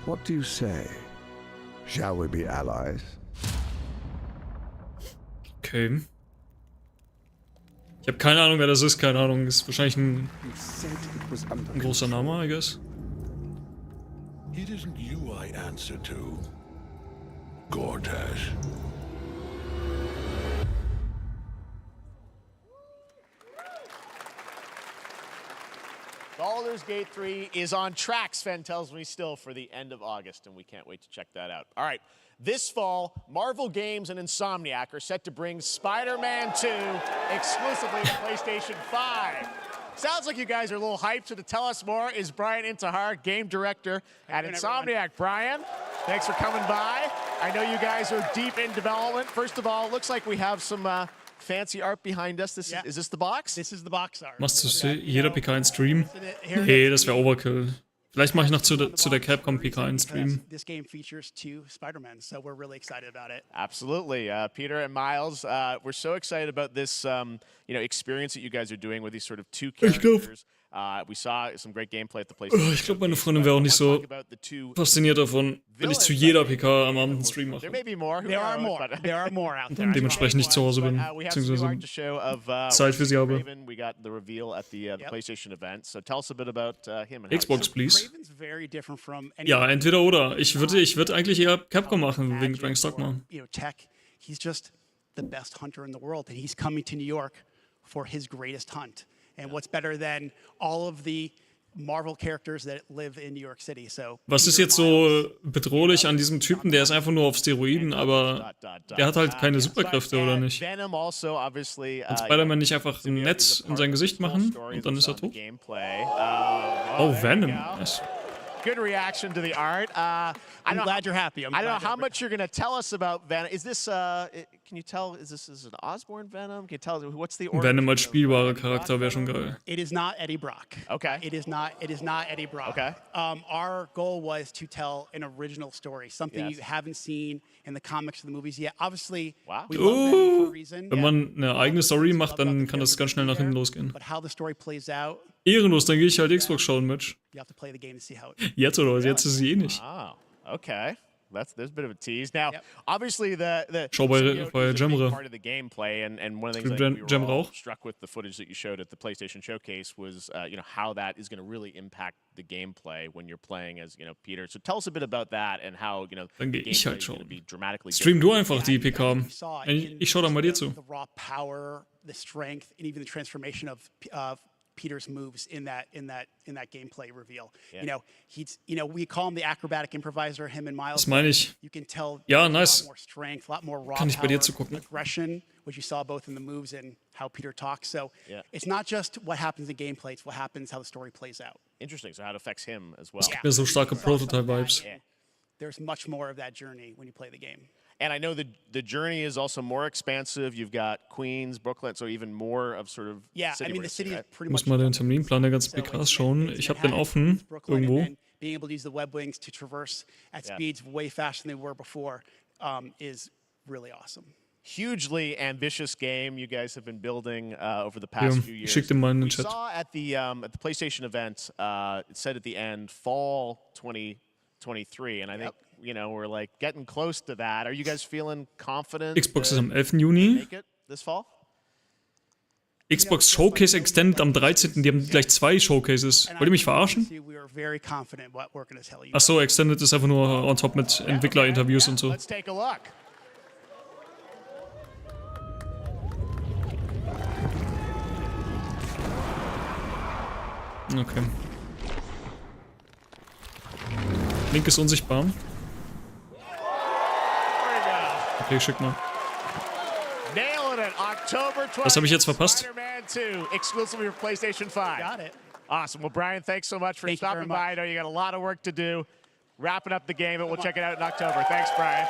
What do you say? Shall we be allies? Okay. Ich habe keine Ahnung, wer das ist. Keine Ahnung. Ist wahrscheinlich ein großer Name, I guess. It isn't you I answer to, Gortash. Baldur's Gate 3 is on track, Sven tells me still, for the end of August, and we can't wait to check that out. All right, this fall, Marvel Games and Insomniac are set to bring Spider-Man 2 exclusively to PlayStation 5. Sounds like you guys are a little hyped, so to tell us more is Brian Intihar, game director at Insomniac. Brian, thanks for coming by. I know you guys are deep in development. First of all, it looks like we have some fancy art behind us. Is this the box? This is the box art. Machst du jeder PK einen Stream? Nee, das wäre Overkill. Vielleicht mache ich noch zu der Capcom PK einen Stream. This game features 2 Spider-Men, so we're really excited about it. Absolutely. Peter and Miles, we're so excited about this experience that you guys are doing with these sort of 2 characters. We saw some great gameplay at the PlayStation. Ich glaube, meine Freundin wäre auch nicht so fasziniert davon, wenn ich zu jeder PK am Abend einen Stream mache. There are more out there. Dementsprechend nicht zu Hause bin, beziehungsweise Zeit für sie habe. We got the reveal at the PlayStation event. So tell us a bit about him and Xbox, please. Raven's very different from Ja, entweder oder. Ich würde eigentlich eher Capcom machen, wegen Dragon's Dogma. Tech, he's just the best hunter in the world, and he's coming to New York for his greatest hunt. And what's better than all of the Marvel characters that live in New York City? So Was ist jetzt so bedrohlich an diesem Typen? Der ist einfach nur auf Steroiden, aber der hat halt keine Superkräfte, oder nicht? Kann Spider-Man nicht einfach ein Netz in sein Gesicht machen und dann ist er tot? Oh, Venom. Nice. Good reaction to the art. I'm glad you're happy. I don't know how much you're going to tell us about Venom. Is this, can you tell, is this an Osborn Venom? Can you tell, what's the origin? Venom als spielbarer Charakter wäre schon geil. It is not Eddie Brock. Okay. It is not Eddie Brock. Okay. Our goal was to tell an original story, something you haven't seen in the comics or the movies yet. Obviously, we love Venom for a reason. Wenn man eine eigene Story macht, dann kann das ganz schnell nach hinten losgehen. But how the story plays out, ehrenlos, dann gehe ich halt Xbox schauen, Mitch. you have to play the game to see how it. Jetzt oder was? Jetzt ist sie eh nicht. Oh, okay. There's a bit of a tease. Now, obviously, the Schau bei Gemre. part of the gameplay, and one of the things that we were all auch? struck with the footage that you showed at the PlayStation Showcase was, how that is going to really impact the gameplay when you're playing as, Peter. So tell us a bit about that and how, the Dann gehe ich gameplay halt is going to schauen. be dramatically Stream du different. einfach die PK. Ich schau dann bei dir zu. The raw power, the strength, and even the transformation of Peter's moves in that gameplay reveal. Yeah. We call him the acrobatic improviser. Him and Miles. Das meine ich. You can tell. Ja, nice. A lot more strength, a lot more raw Kann ich bei dir power, zugucken. aggression, which you saw both in the moves and how Peter talks. So it's not just what happens in gameplay; it's what happens how the story plays out. Interesting. So how it affects him as well. Es gibt mir so starke Prototype-Vibes. There's much more of that journey when you play the game. And I know the journey is also more expansive. You've got Queens, Brooklyn, so even more of sort of city the city is pretty Muss much mal den Terminplan der ganzen PKs schauen. Ich habe den offen, irgendwo. Being able to use the web wings to traverse at speeds way faster than they were before is really awesome. Hugely ambitious game you guys have been building over the past few years. Ich schick dir mal in den We Chat. saw at the PlayStation event, it said at the end, fall 2023, and I think we're like getting close to that. Are you guys feeling confident? Xbox ist am 11. Juni. Make it this fall? Xbox Showcase Extended am 13. Die haben gleich 2 Showcases. Wollt ihr mich verarschen? Achso, Extended ist einfach nur on top mit Entwicklerinterviews und so. Let's take a look. Okay. Link ist unsichtbar. Okay, schick mal. Was habe ich jetzt verpasst? Spider-Man 2, exclusively for PlayStation 5. Got it. Awesome. Well, Brian, thanks so much for stopping by. I know you got a lot of work to do. Wrapping up the game, but we'll check it out in October. Thanks, Brian.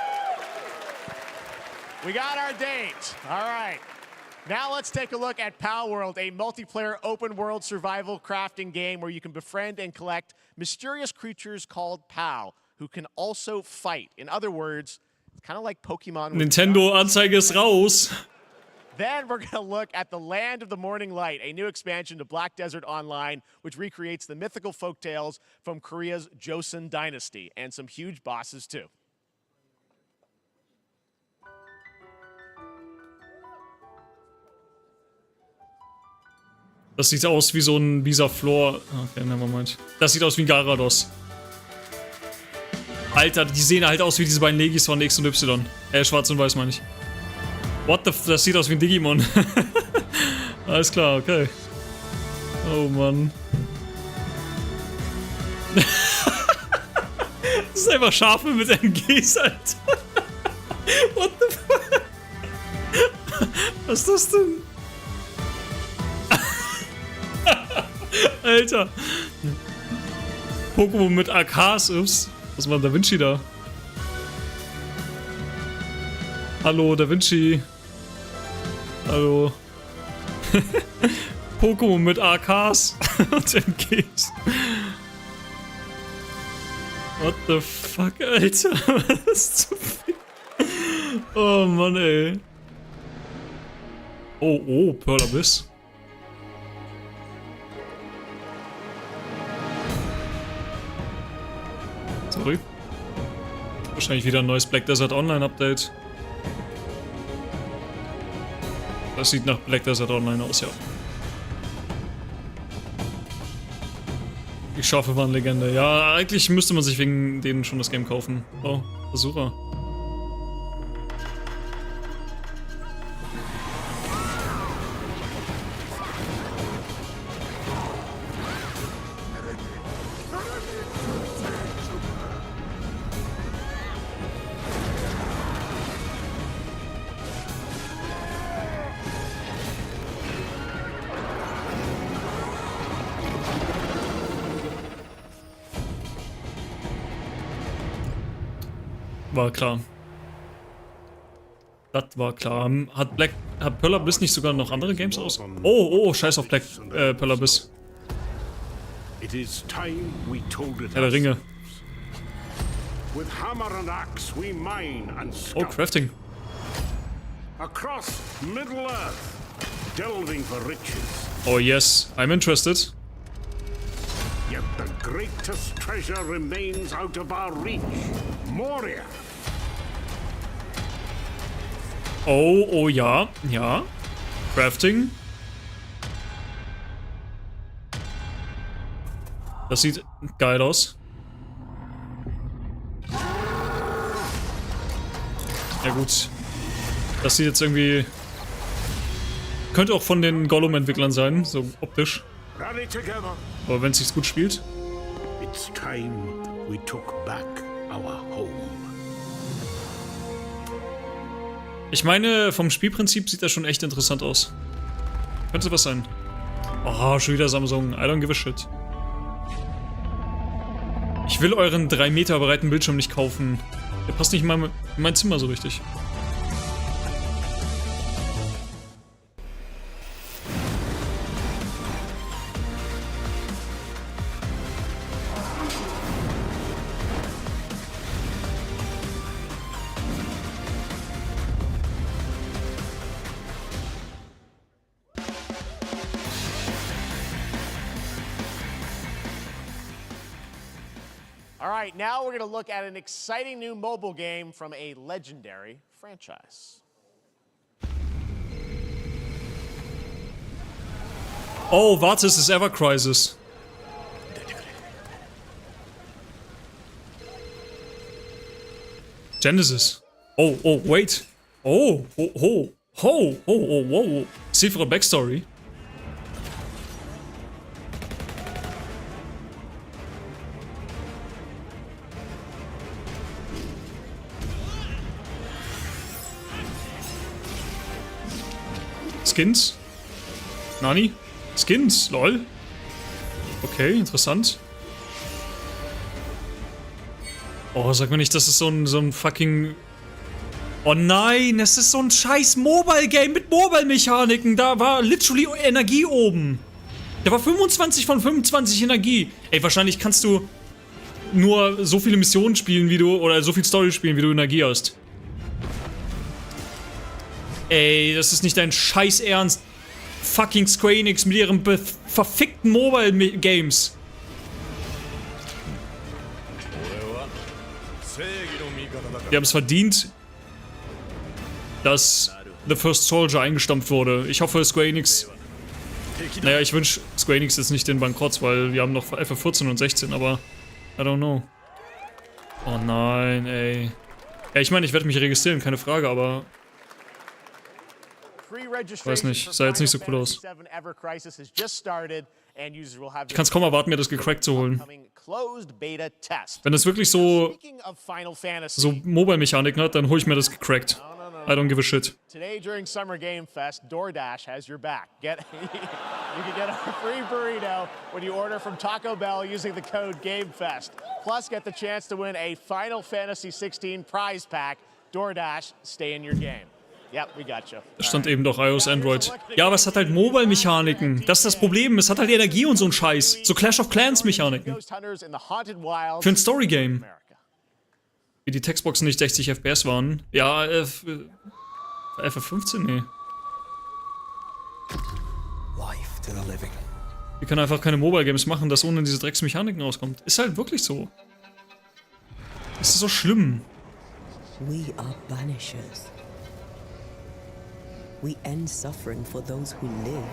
We got our date. All right. Now let's take a look at Pal World, a multiplayer open-world survival crafting game where you can befriend and collect mysterious creatures called Pal, who can also fight. In other words, it's kind of like Pokemon. Nintendo-Anzeige ist raus. Then we're going to look at the Land of the Morning Light, a new expansion to Black Desert Online, which recreates the mythical folktales from Korea's Joseon Dynasty, and some huge bosses too. Das sieht aus wie so ein Visa-Floor. Okay, nevermind. Das sieht aus wie ein Garados. Alter, die sehen halt aus wie diese beiden Legis von X und Y. Schwarz und Weiß meine ich. What the f... Das sieht aus wie ein Digimon. Alles klar, okay. Oh Mann. Das ist einfach Schafe mit MGs, Alter. What the fuck? Was ist das denn? Alter. Pokémon mit AKs, ups. Was macht Da Vinci da? Hallo, Da Vinci. Hallo. Pokémon mit AKs und MGs. What the fuck, Alter? Das ist zu viel. Oh Mann, ey. Oh, Pearl Abyss. Sorry. Wahrscheinlich wieder ein neues Black Desert Online Update. Das sieht nach Black Desert Online aus, ja. Die Schafe waren Legende. Ja, eigentlich müsste man sich wegen denen schon das Game kaufen. Oh, Versucher. War klar. Das war klar. Hat Pearl Abyss nicht sogar noch andere Games aus? Oh, scheiß auf Pearl Abyss. Ja, der Ringe. Oh, Crafting. Oh yes, I'm interested. Yet the greatest treasure remains out of our reach. Moria. Oh ja, ja. Crafting. Das sieht geil aus. Ja gut. Das sieht jetzt irgendwie... Könnte auch von den Gollum-Entwicklern sein, so optisch. Aber wenn es sich gut spielt. It's time we took back our home. Ich meine, vom Spielprinzip sieht das schon echt interessant aus. Könnte was sein. Oh, schon wieder Samsung. I don't give a shit. Ich will euren 3 Meter breiten Bildschirm nicht kaufen. Der passt nicht mal in mein Zimmer so richtig. All right, now we're going to look at an exciting new mobile game from a legendary franchise. Oh, warte, es ist Ever Crisis. Genesis. Oh, wait. Oh, wow. Cifre Backstory. Skins? Nani? Skins? Lol. Okay, interessant. Oh, sag mir nicht, das ist so ein fucking... Oh nein, es ist so ein scheiß Mobile-Game mit Mobile-Mechaniken. Da war literally Energie oben. Da war 25 von 25 Energie. Ey, wahrscheinlich kannst du nur so viele Missionen spielen, wie du... Oder so viel Story spielen, wie du Energie hast. Ey, das ist nicht dein scheiß Ernst. Fucking Square Enix mit ihren verfickten Mobile-Games. Die haben es verdient, dass The First Soldier eingestampft wurde. Ich hoffe, Square Enix... Naja, ich wünsche Square Enix jetzt nicht den Bankrott, weil wir haben noch FF14 und 16, aber... I don't know. Oh nein, ey. Ja, ich meine, ich werde mich registrieren, keine Frage, aber... Weiß nicht, sah jetzt nicht so cool aus. Ich kann es kaum erwarten, mir das gecrackt zu holen. closed beta test. Wenn das wirklich so Speaking of Final Fantasy, Mobile-Mechaniken hat, dann hole ich mir das gecrackt. I don't give a shit. today during Summer Game Fest, DoorDash has your back. You can get a free burrito when you order from Taco Bell using the code GameFest. Plus, get the chance to win a Final Fantasy 16 prize pack. DoorDash, stay in your game. Yep, we got you. Da stand eben doch iOS, Android. Ja, aber es hat halt Mobile-Mechaniken. Das ist das Problem. Es hat halt Energie und so ein Scheiß. So Clash of Clans-Mechaniken. Für ein Story-Game. Wie die Textboxen nicht 60 FPS waren. Ja, FF15? Nee. Wir können einfach keine Mobile-Games machen, das ohne diese Drecksmechaniken rauskommt. Ist halt wirklich so. Es ist so schlimm. We are banishers. We end suffering for those who live.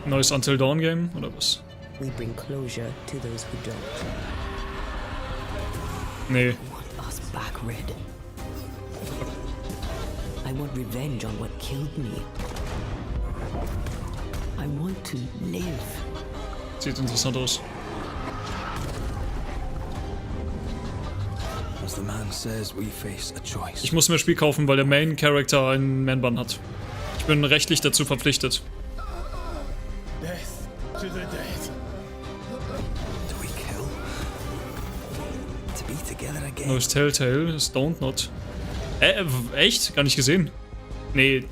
Neues Until Dawn Game, oder was? We bring closure to those who don't. Nee. I want us back, Red. I want revenge on what killed me. I want to live. Sieht interessant aus. Ich muss mir das Spiel kaufen, weil der Main Character einen Man-Bun hat. Ich bin rechtlich dazu verpflichtet. Neues Telltale ist Don't Not. Echt? Gar nicht gesehen. Nee.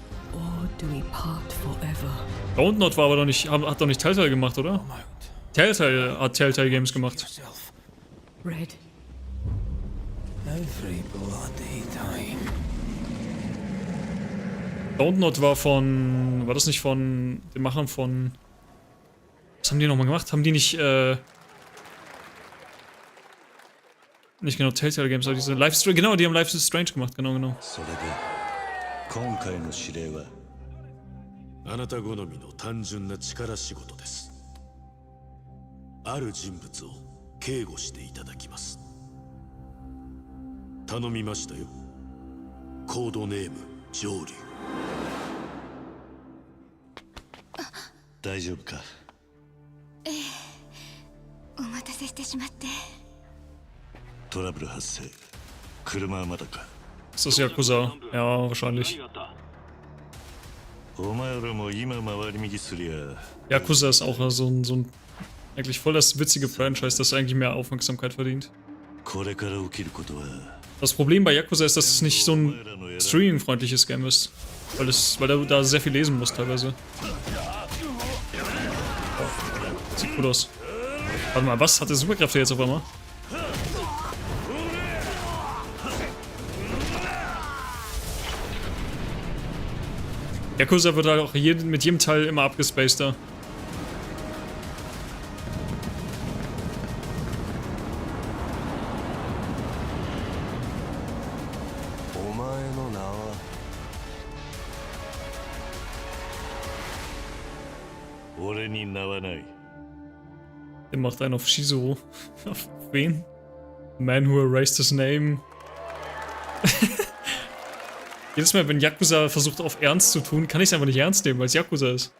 Don't Not war aber doch nicht, hat doch nicht Telltale gemacht, oder? Telltale hat Telltale Games gemacht. Red. Don't Not war von... War das nicht von den Machern von... Was haben die nochmal gemacht? Haben die nicht, nicht genau Telltale Games, aber diese Life Strange... Genau, die haben Life is Strange gemacht, genau. あなた好みの単純な力仕事です。ある人物を警護していただきます。頼みましたよ。コードネーム上流。大丈夫か？ええ、お待たせしてしまって。トラブル発生。車はまだか？ Ist das Yakuza? Ja, wahrscheinlich. Yakuza ist auch so ein eigentlich voll das witzige Franchise, das eigentlich mehr Aufmerksamkeit verdient. Das Problem bei Yakuza ist, dass es nicht so ein streaming-freundliches Game ist. Weil du da sehr viel lesen musst teilweise. Oh, sieht gut aus. Warte mal, was? Hat der Superkräfte jetzt auf einmal? Yakuza wird halt auch mit jedem Teil immer abgespaceder. Der macht einen auf Shizuo. Auf wen? The man who erased his name. Jedes Mal, wenn Yakuza versucht, auf Ernst zu tun, kann ich es einfach nicht ernst nehmen, weil es Yakuza ist.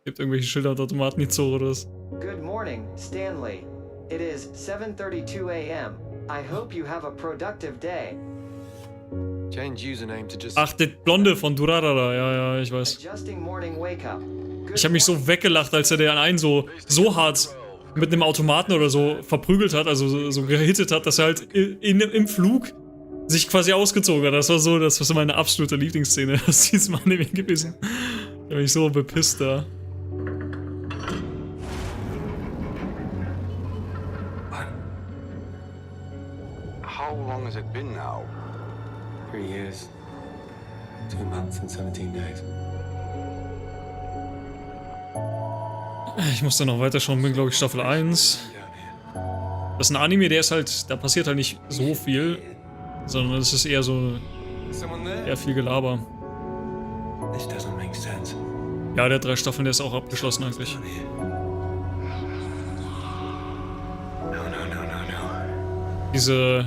Gibt irgendwelche Schilder und Automaten nicht so oder was? Good morning, Stanley. It is 7:32 a.m. I hope you have a productive day. Change username to just... Ach, der Blonde von Durarara, ja, ich weiß. Adjusting morning wake up. Ich habe mich so weggelacht, als er den einen so hart mit einem Automaten oder so verprügelt hat, also so gehittet hat, dass er halt im Flug sich quasi ausgezogen hat. Das war so meine absolute Lieblingsszene aus diesem Anime gewesen. Ich hab mich so bepisst da. How long has it been now? 3 years. 2 months and 17 days. Ich muss da noch weiterschauen, bin glaube ich Staffel 1. Das ist ein Anime, der ist halt, da passiert halt nicht so viel, sondern es ist eher so, eher viel Gelaber. Ja, der hat 3 Staffeln, der ist auch abgeschlossen eigentlich. Diese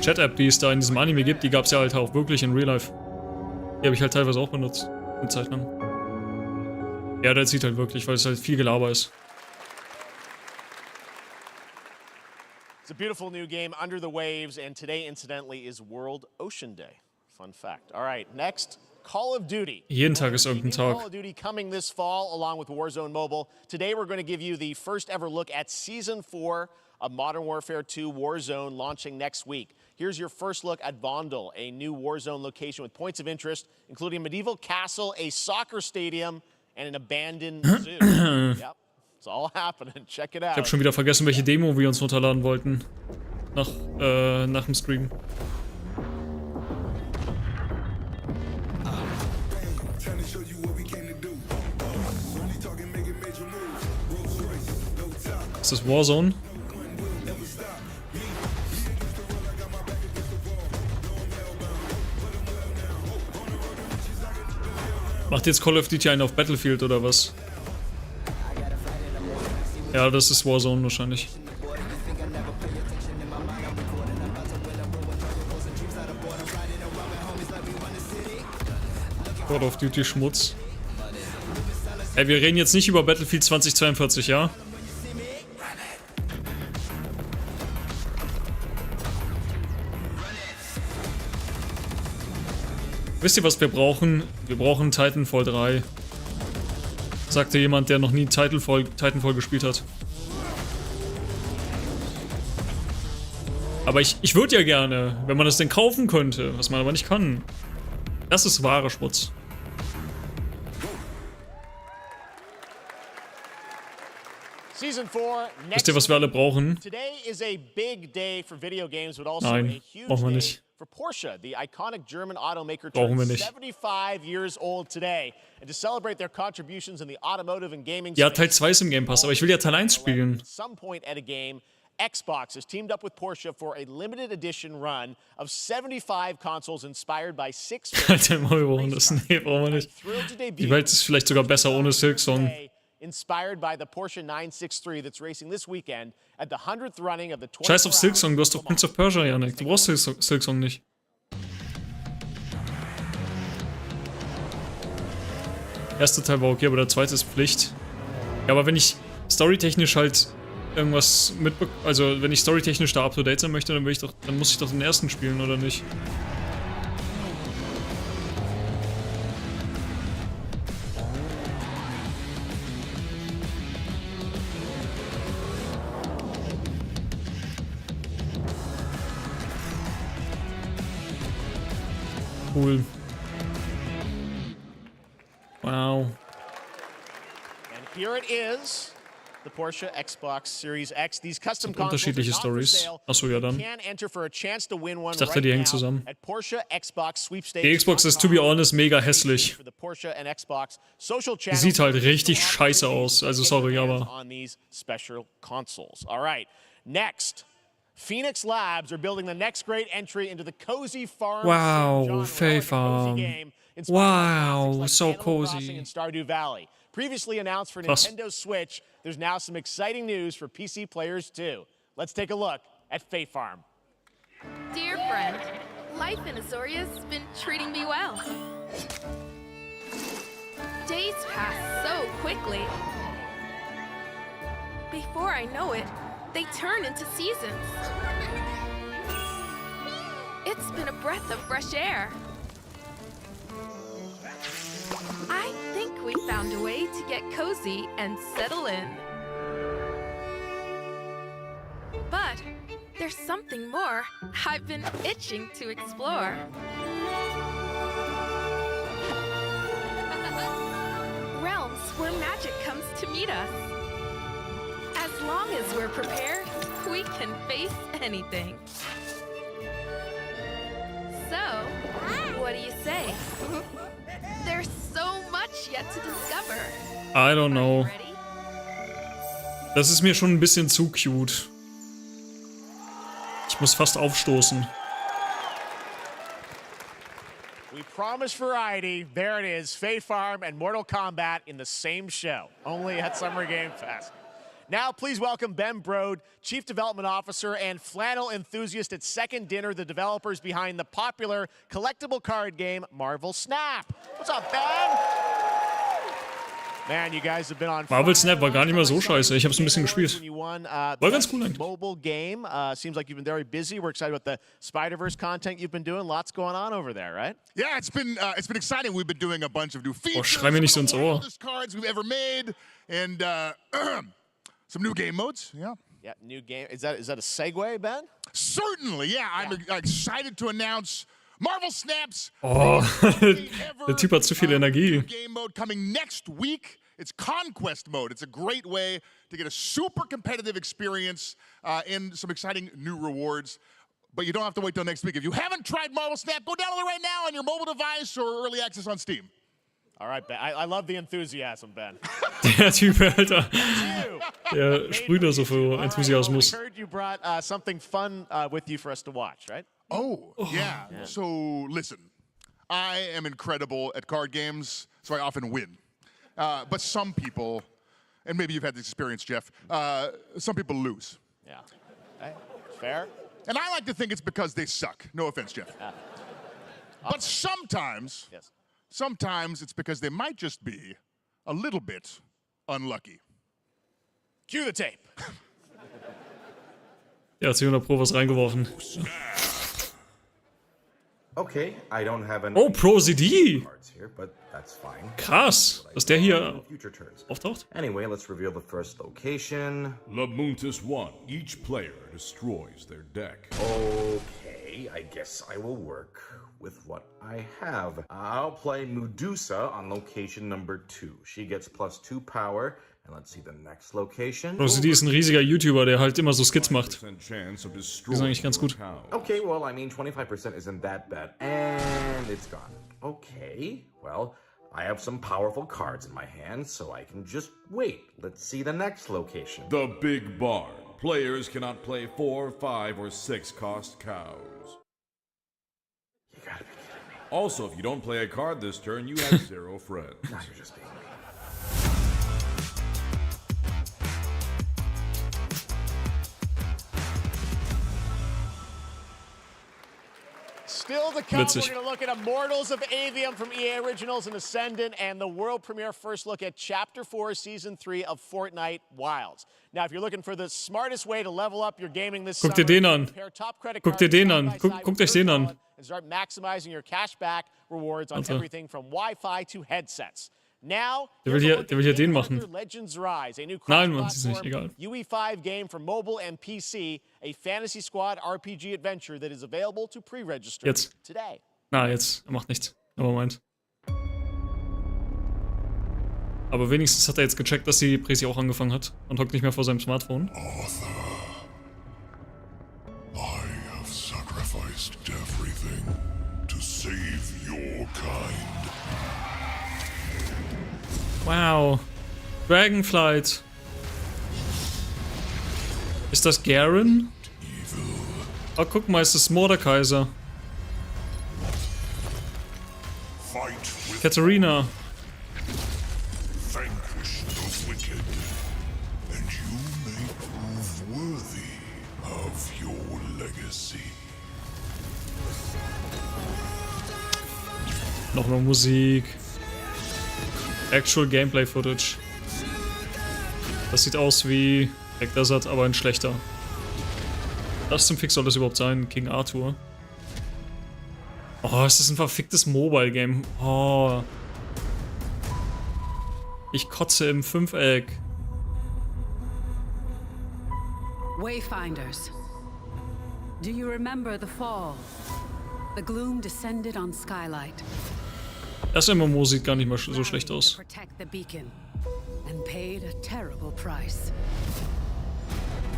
Chat-App, die es da in diesem Anime gibt, die gab es ja halt auch wirklich in Real Life. Die habe ich halt teilweise auch benutzt, eine Zeit lang. Ja, der zieht halt wirklich, weil es halt viel Gelaber ist. It's a beautiful new game, Under the Waves, and today, incidentally, is World Ocean Day. Fun fact. All right, next, Call of Duty. Jeden Tag ist irgendein Tag. Call of Duty coming this fall, along with Warzone Mobile. Today, we're going to give you the first ever look at Season 4 of Modern Warfare 2 Warzone, launching next week. Here's your first look at Vondel, a new Warzone location with points of interest, including a medieval castle, a soccer stadium, and an abandoned zoo. Yep, it's all happening. Check it out. Ich habe schon wieder vergessen, welche Demo wir uns runterladen wollten. Nach dem Stream. Ist das Warzone? Macht jetzt Call of Duty einen auf Battlefield oder was? Ja, das ist Warzone wahrscheinlich. Call of Duty Schmutz. Ey, wir reden jetzt nicht über Battlefield 2042, ja? Wisst ihr, was wir brauchen? Wir brauchen Titanfall 3. Sagte jemand, der noch nie Titanfall gespielt hat. Aber ich würde ja gerne, wenn man das denn kaufen könnte, was man aber nicht kann. Das ist wahre Schmutz. Season 4, Wisst ihr, was wir alle brauchen? Today is a big day for video games, but also Nein, a huge brauchen wir day nicht. for Porsche. The iconic German automaker Brauchen wir turned nicht. 75 years old today. And to celebrate their contributions in the automotive and gaming Ja, space, Teil 2 ist im Game Pass, aber ich will ja Teil 1 spielen. at some point at a game, Xbox has teamed up with Porsche for a limited edition run of 75 consoles inspired by 6 Alter, wir brauchen das. Nee, brauchen wir nicht. Die Welt ist vielleicht sogar besser ohne Silksong. inspired by the Porsche 963 that's racing this weekend at the 100th running of the 24 Scheiß auf Silksong, du hast doch Prince of Persia, Janik. Du brauchst Silksong nicht. Der erste Teil war okay, aber der zweite ist Pflicht. Ja, aber wenn ich storytechnisch halt irgendwas also wenn ich storytechnisch da up to date sein möchte, dann muss ich doch den ersten spielen, oder nicht? Cool. Wow. And here it is. The Porsche Xbox Series X. These custom Unterschiedliche Stories. Achso, ja dann. Ich dachte, die hängen zusammen. Die Xbox ist, to be honest, mega hässlich. Die sieht halt richtig scheiße aus. Also sorry, aber... Next. Phoenix Labs are building the next great entry into the cozy farm Wow, Fae Farm. Wow, so cozy. in Stardew Valley. Previously announced for Nintendo Switch, there's now some exciting news for PC players too. Let's take a look at Fae Farm. Dear friend, life in Azoria's been treating me well. Days pass so quickly. Before I know it, they turn into seasons. It's been a breath of fresh air. I think we found a way to get cozy and settle in. But there's something more I've been itching to explore. Realms where magic comes to meet us. As long as we're prepared, we can face anything. So, what do you say? There's so much yet to discover. I don't know. Das ist mir schon ein bisschen zu cute. Ich muss fast aufstoßen. We promise variety. There it is. Fae Farm and Mortal Kombat in the same show, only at Summer Game Fest. Now, please welcome Ben Brode, Chief Development Officer and flannel enthusiast at Second Dinner, the developers behind the popular collectible card game Marvel Snap. What's up, Ben? Man, you guys have been on Marvel Snap war gar nicht mal so scheiße. Ich habe es ein bisschen gespielt. War ganz cool eigentlich. Mobile game. Seems like you've been very busy. We're excited about the Spider-Verse content you've been doing. Lots going on over there, right? Yeah, it's been exciting. We've been doing a bunch of new features. Oh, schrei mir nicht so ins Ohr. Cards we've ever made, and some new game modes. Yeah. Yeah, new game. Is that a segue, Ben? Certainly. Yeah, I'm excited to announce Marvel Snaps. Oh, der Typ hat zu viel Energie. Game mode coming next week. It's Conquest mode. It's a great way to get a super competitive experience and some exciting new rewards. But you don't have to wait till next week. If you haven't tried Marvel Snap, go download it right now on your mobile device or early access on Steam. All right, Ben. I love the enthusiasm, Ben. Der Typ, Alter. Der sprüht da so für Enthusiasmus. We heard you brought something fun with you for us to watch, right? Oh, yeah. So, listen. I am incredible at card games, so I often win. But some people, and maybe you've had this experience, Jeff, some people lose. Yeah. Hey, fair. And I like to think it's because they suck. No offense, Jeff. But sometimes, sometimes it's because they might just be a little bit unlucky. Cue the tape. Der hat sich 100 Pro was reingeworfen. Okay, I don't have an Pro CD! cards here, but that's fine. Krass, dass der hier auftaucht. Anyway, let's reveal the first location. Lamuntis 1. Each player destroys their deck. Okay, I guess I will work with what I have. I'll play Medusa on location number 2. She gets +2 power. And let's see the next location. Pro CD ist ein riesiger YouTuber, der halt immer so Skits macht. Die sind eigentlich ganz gut. Okay, well, I mean, 25% isn't that bad. And it's gone. Okay, well, I have some powerful cards in my hand, so I can just wait. Let's see the next location. The Big Barn. Players cannot play 4, 5, or 6 cost cows. You gotta be kidding me. Also, if you don't play a card this turn, you have 0 friends. Now you're just being mean. Still to come, we're going to look at Immortals of Avium from EA Originals and Ascendant, and the world premiere first look at Chapter 4, Season 3 of Fortnite Wilds. Now, if you're looking for the smartest way to level up your gaming this summer, Guck dir den an. compare top credit Guck dir cards den side an. by side Guckt with euch den your an. wallet and start maximizing your cashback rewards on everything from Wi-Fi to headsets. Now, Der will hier den machen. Legends Rise, a new Nein, Mann, ist nicht egal. UE5 game for mobile and PC, a Fantasy Squad RPG adventure that is available to pre-register today. Na, jetzt. Er macht nichts. Aber meint. Aber wenigstens hat er jetzt gecheckt, dass die Presi auch angefangen hat und hockt nicht mehr vor seinem Smartphone. Arthur, I have sacrificed everything to save your kind. Wow. Dragonflight. Ist das Garen? Oh, guck mal, ist das Mordekaiser. Katharina. Vanquish the wicked, and you may prove worthy of your legacy. Nochmal Musik. Actual Gameplay Footage. Das sieht aus wie Black Desert, aber ein schlechter. Das zum Fix soll das überhaupt sein, King Arthur. Oh, es ist ein verficktes Mobile-Game. Oh. Ich kotze im Fünfeck. Wayfinders. Do you remember the fall? The gloom descended on Skylight. Das MMO sieht gar nicht mal so schlecht aus. Protect the beacon and paid a terrible price.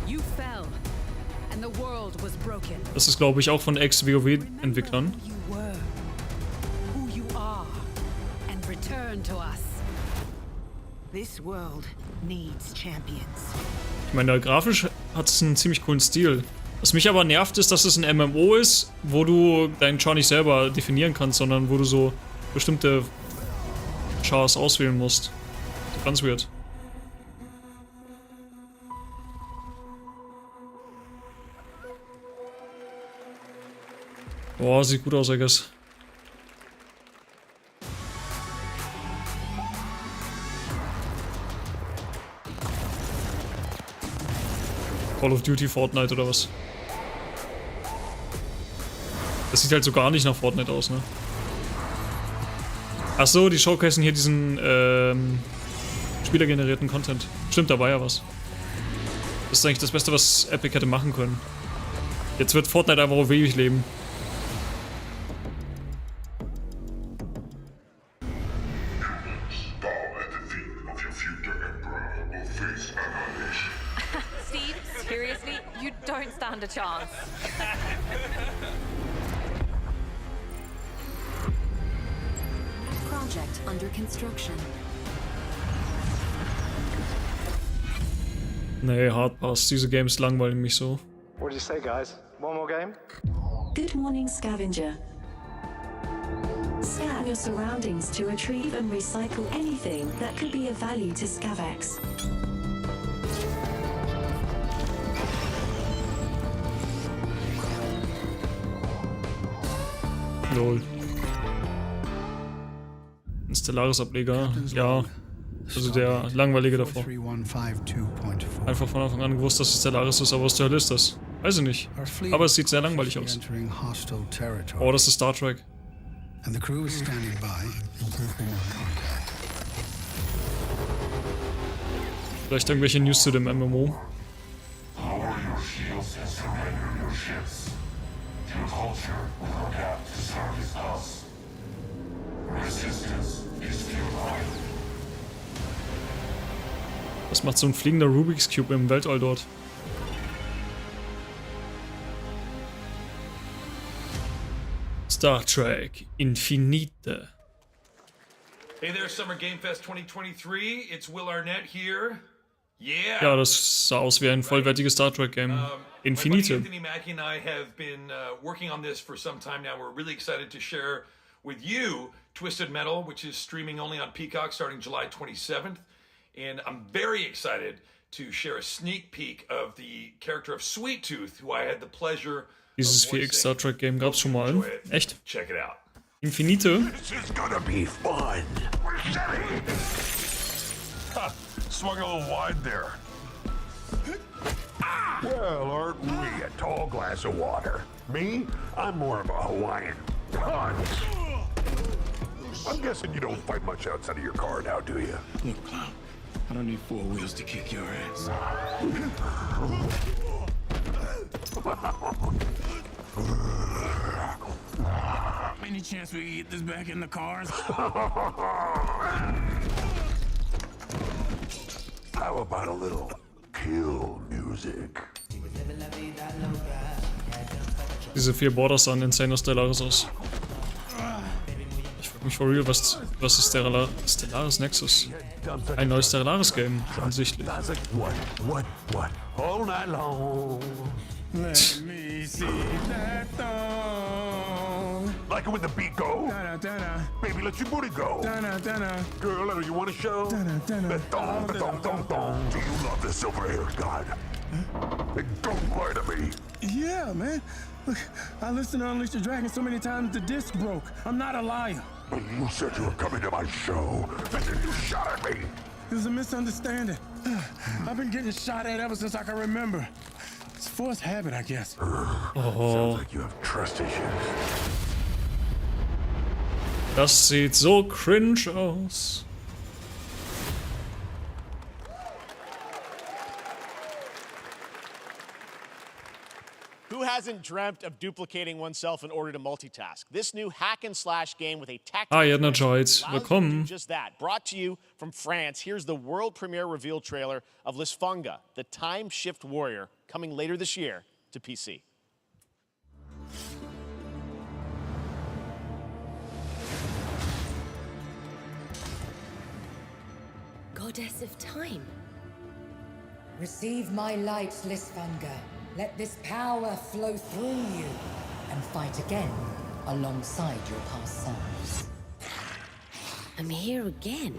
You fell and the world was broken. Das ist, glaube ich, auch von Ex-WoW-Entwicklern. Who you are and return to us. This world needs champions. Ich meine, grafisch hat es einen ziemlich coolen Stil. Was mich aber nervt, ist, dass es ein MMO ist, wo du deinen Char nicht selber definieren kannst, sondern wo du so bestimmte Chars auswählen musst. Ganz weird. Boah, sieht gut aus, I guess. Call of Duty, Fortnite oder was? Das sieht halt so gar nicht nach Fortnite aus, ne? Achso, die showcasen hier diesen spielergenerierten Content. Stimmt, da war ja was. Das ist eigentlich das Beste, was Epic hätte machen können. Jetzt wird Fortnite einfach auf ewig leben. Steve, seriously, you don't stand a chance. Project under construction. Nee, Hardpass. Diese Games langweilen mich so. What do you say, guys? One more game? Good morning, scavenger. Scan your surroundings to retrieve and recycle anything that could be of value to Scavex. Lol. Ein Stellaris-Ableger, ja. Also der langweilige davor. Einfach von Anfang an gewusst, dass es Stellaris ist, aber was zur Hölle ist das? Weiß ich nicht. Aber es sieht sehr langweilig aus. Oh, das ist Star Trek. Vielleicht irgendwelche News zu dem MMO. Was macht so ein fliegender Rubik's Cube im Weltall dort? Star Trek Infinite. Hey there, Summer Game Fest 2023. It's Will Arnett here. Yeah. Ja, das sah aus wie ein vollwertiges Star Trek Game. Infinite. Anthony Mackie and I have been working on this for some time now. We're really excited to share with you Twisted Metal, which is streaming only on Peacock starting July 27th. And I'm very excited to share a sneak peek of the character of Sweet Tooth, who I had the pleasure. Dieses 4X Star Trek Game gab's schon mal. Echt? Check it out. Infinite? This is gonna be fun. We're setting. Ha! Swung a little wide there. Well, aren't we a tall glass of water? Me? I'm more of a Hawaiian punch. I'm guessing you don't fight much outside of your car now, do you? Look, clown, I don't need 4 wheels to kick your ass. Any chance we get this back in the cars? How about a little kill music? Diese 4 Borders sahen insane Stellaris aus. Ich frag mich for real, was ist Stellaris Nexus? Ein neues Stellaris Game, offensichtlich. What? All night long. Let me see that thong. Like it when the beat go? Baby, let your booty go. Girl, you want to show? The thong. Do you love the silver hair god? Hey, don't lie to me. Yeah, man. Look, I listened to Unleash the Dragon so many times the disc broke. I'm not a liar. But you said you were coming to my show, and then you shot at me. It was a misunderstanding. I've been getting shot at ever since I can remember. It's forced habit, I guess. Sounds like you have trust issues. Das sieht so cringe aus. Who hasn't dreamt of duplicating oneself in order to multitask? This new hack and slash game with a tactical Jednacheit. Willkommen. just that. Brought to you from France, here's the world premiere reveal trailer of Lisfunga, the time shift warrior, coming later this year to PC. Goddess of time. Receive my light, Lisfunga. Let this power flow through you and fight again alongside your past selves. I'm here again.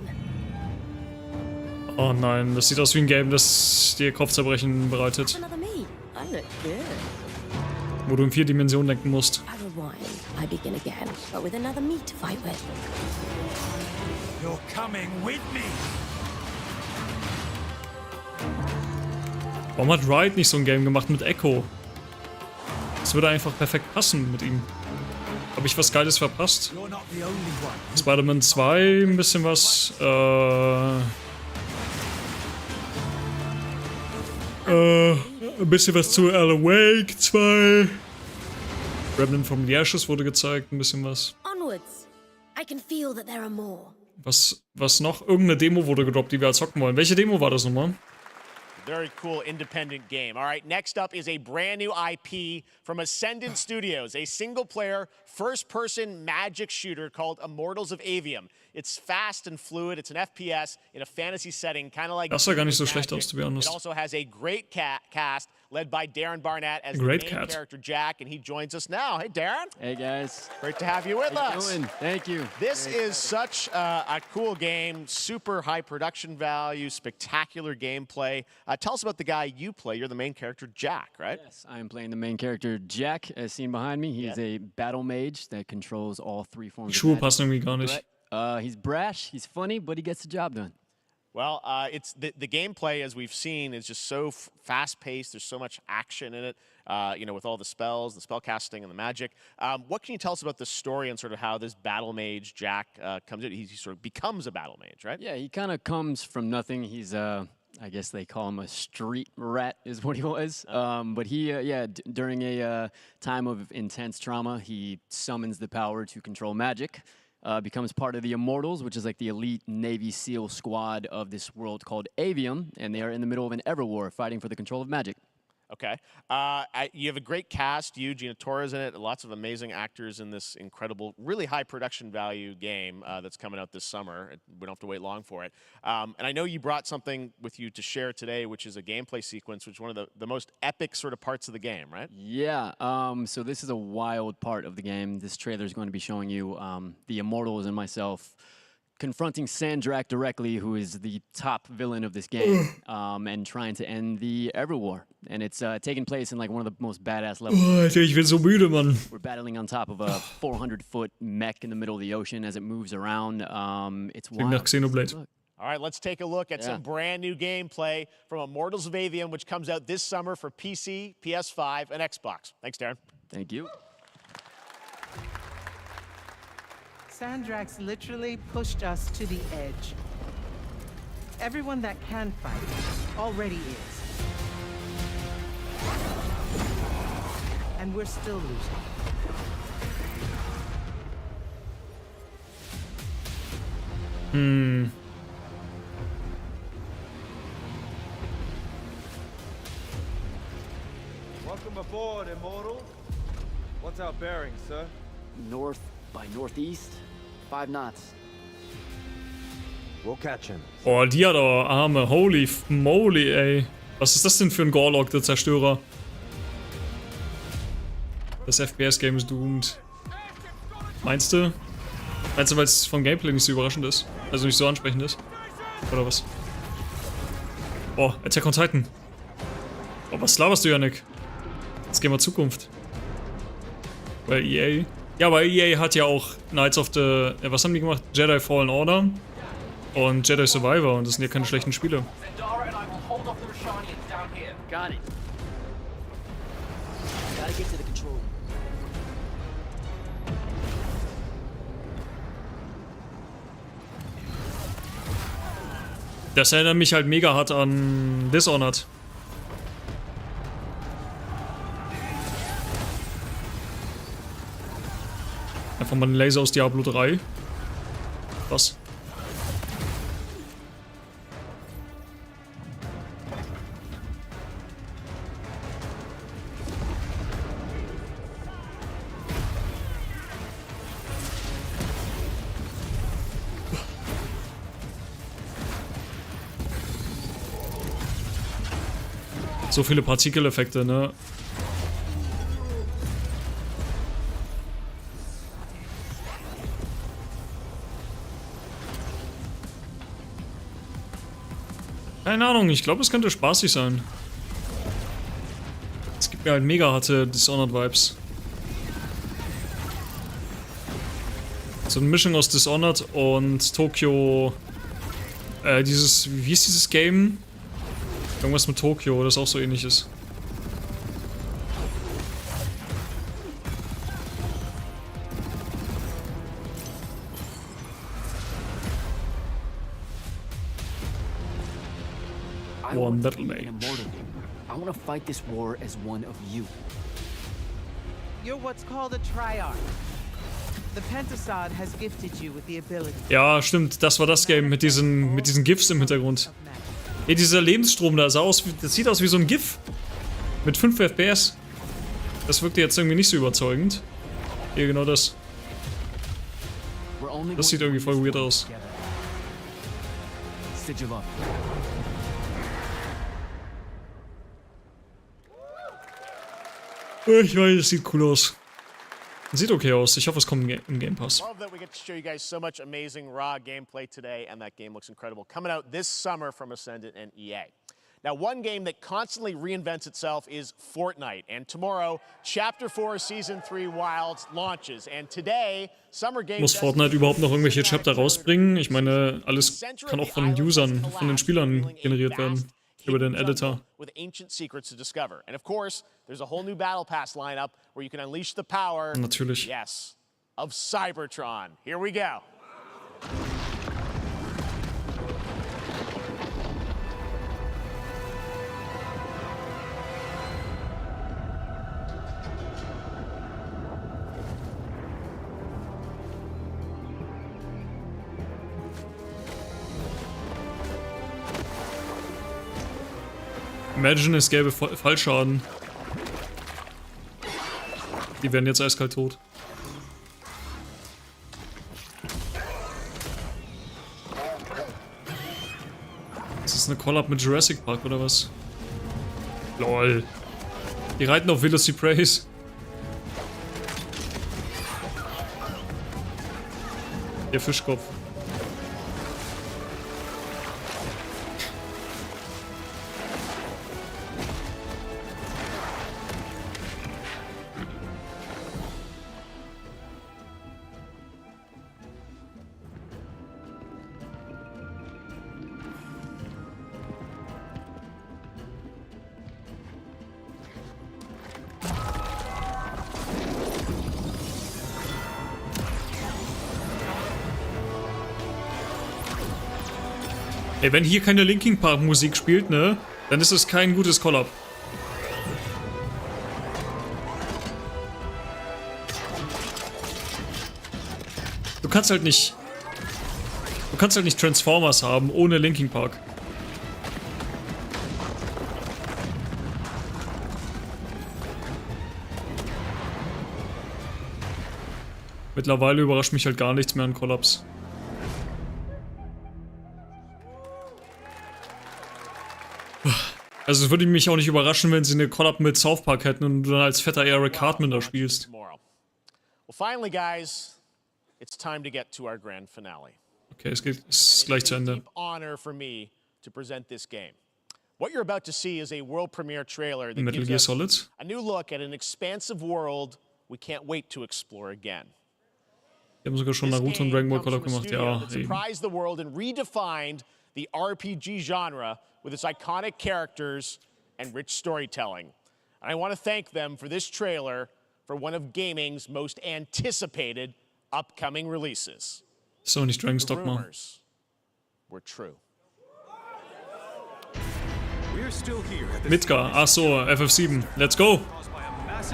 Oh nein, das sieht aus wie ein Game, das dir Kopfzerbrechen bereitet. Another me. I look good. Wo du in 4 Dimensionen denken musst. I rewind. I begin again, but with another me to fight with. You're coming with me. Warum hat Riot nicht so ein Game gemacht mit Echo? Das würde einfach perfekt passen mit ihm. Habe ich was Geiles verpasst? Spider-Man 2, ein bisschen was. Ein bisschen was zu Alan Wake 2. Remnant from the Ashes wurde gezeigt, ein bisschen was. Onwards. I can feel that there are more. Was noch? Irgendeine Demo wurde gedroppt, die wir halt zocken wollen. Welche Demo war das nochmal? Very cool independent game. All right, next up is a brand new IP from Ascendant Studios, a single-player, first-person magic shooter called Immortals of Avium. It's fast and fluid. It's an FPS in a fantasy setting, kind of like. Das sah gar nicht so schlecht aus, to be honest. It also has a great cast led by Darren Barnett as the main character Jack, and he joins us now. Hey, Darren. Hey, guys. Great to have you with us. Doing? Thank you. This is such a cool game, super high production value, spectacular gameplay. Tell us about the guy you play. You're the main character, Jack, right? Yes, I am playing the main character, Jack, as seen behind me. He is a battle mage that controls all three forms Schuhe of magic. passen irgendwie gar nicht. He's brash, he's funny, but he gets the job done. Well, it's the gameplay, as we've seen, is just so fast-paced. There's so much action in it, you know, with all the spells, the spell casting, and the magic. What can you tell us about the story and sort of how this battle mage, Jack, comes in? He sort of becomes a battle mage, right? Yeah, he kind of comes from nothing. He's, I guess they call him a street rat is what he was. But he, during a time of intense trauma, he summons the power to control magic. Becomes part of the Immortals, which is like the elite Navy SEAL squad of this world called Avium, and they are in the middle of an Everwar fighting for the control of magic. Okay. You have a great cast. You, Gina Torres in it. Lots of amazing actors in this incredible, really high production value game that's coming out this summer. We don't have to wait long for it. And I know you brought something with you to share today, which is a gameplay sequence, which is one of the most epic sort of parts of the game, right? Yeah. So this is a wild part of the game. This trailer is going to be showing you the Immortals and myself confronting Sandrak directly, who is the top villain of this game, and trying to end the Everwar. And it's taking place in like one of the most badass levels. Oh, Alter, ich bin so müde, Mann. We're battling on top of a 400-foot mech in the middle of the ocean as it moves around. It's wild. All right, let's take a look at some brand new gameplay from Immortals of Avium, which comes out this summer for PC, PS5, and Xbox. Thanks, Darren. Thank you. Sandrax literally pushed us to the edge. Everyone that can fight already is. And we're still losing. Welcome aboard, Immortal. What's our bearing, sir? North by northeast, 5 knots. We'll catch him. Oh, die hat aber Arme. Holy moly, ey. Was ist das denn für ein Gorlock, der Zerstörer? Das FPS-Game ist doomed. Meinst du? Meinst du, weil es vom Gameplay nicht so überraschend ist? Also nicht so ansprechend ist? Oder was? Oh, Attack on Titan. Oh, was laberst du, Yannick? Jetzt gehen wir Zukunft. Bei EA. Ja, aber EA hat ja auch Knights of the... was haben die gemacht? Jedi Fallen Order und Jedi Survivor, und das sind ja keine schlechten Spiele. Got it. Gotta get to the control room. Das erinnert mich halt mega hart an Dishonored. Einfach mal einen Laser aus Diablo 3. Was? So viele Partikeleffekte, ne? Keine Ahnung, ich glaube, es könnte spaßig sein. Es gibt mir halt mega harte Dishonored-Vibes. So eine Mischung aus Dishonored und Tokyo. Wie hieß dieses Game? Irgendwas mit Tokio, das auch so ähnlich ist. One battle mage. I want to fight this war as one of you. You're what's called a triarch. The Pentasod has gifted you with the ability. Ja, stimmt, das war das Game mit diesen GIFs im Hintergrund. Ey, dieser Lebensstrom da sah aus, das sieht aus wie so ein GIF. Mit 5 FPS. Das wirkte jetzt irgendwie nicht so überzeugend. Hier, genau das. Das sieht irgendwie voll weird aus. Ich weiß, es sieht cool aus. Sieht okay aus. Ich hoffe, es kommt im Game Pass. Love that we get to show you guys so much amazing raw gameplay today, and that game looks incredible. Coming out this summer from Ascendant and EA. Now, one game that constantly reinvents itself is Fortnite, and tomorrow, Chapter 4 Season 3 Wilds launches, and today, Summer Game Muss Fortnite überhaupt noch irgendwelche Chapter rausbringen? Ich meine, alles kann auch von Usern, von den Spielern generiert werden. Über den Editor. With ancient secrets to discover. And of course, there's a whole new Battle Pass lineup where you can unleash the power, natürlich, yes, of Cybertron. Here we go. Imagine, es gäbe Fallschaden. Die werden jetzt eiskalt tot. Ist das eine Collab mit Jurassic Park oder was? LOL. Die reiten auf Velociprace. Der Fischkopf. Ey, wenn hier keine Linkin Park Musik spielt, ne, dann ist es kein gutes Collab. Du kannst halt nicht Transformers haben ohne Linkin Park. Mittlerweile überrascht mich halt gar nichts mehr an Collabs. Also es würde mich auch nicht überraschen, wenn sie eine Collab mit South Park hätten und du dann als fetter Eric Cartman da spielst. Well, finally, guys, it's time to get to our grand finale. Okay, es ist gleich zu Ende. Honor for me to present this game. What you're about to see is a world premiere trailer that Metal Gear gives Solid. us a new look at an expansive world we can't wait to explore again. Die haben sogar schon Naruto und Dragon Ball Collab gemacht, ja. Surprised the world and redefined the RPG genre with its iconic characters and rich storytelling. And I want to thank them for this trailer for one of gaming's most anticipated upcoming releases. So, nicht Dragon's Dogma. Were true. Midgar, ach so, FF7. Let's go!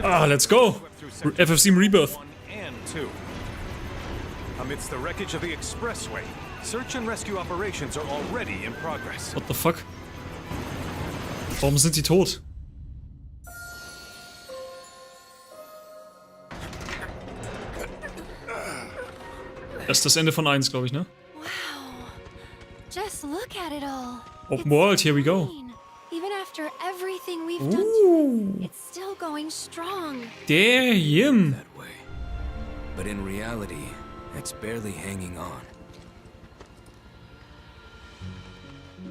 Ah, let's go! FF7 Rebirth. Amidst the wreckage of the expressway, search and rescue operations are already in progress. What the fuck? Warum sind die tot? Das ist das Ende von 1, glaube ich, ne? Wow. Just look at it all. Open World, here we go. Even after everything we've done to it, it's still going strong. Damn. That way. But in reality, it's barely hanging on.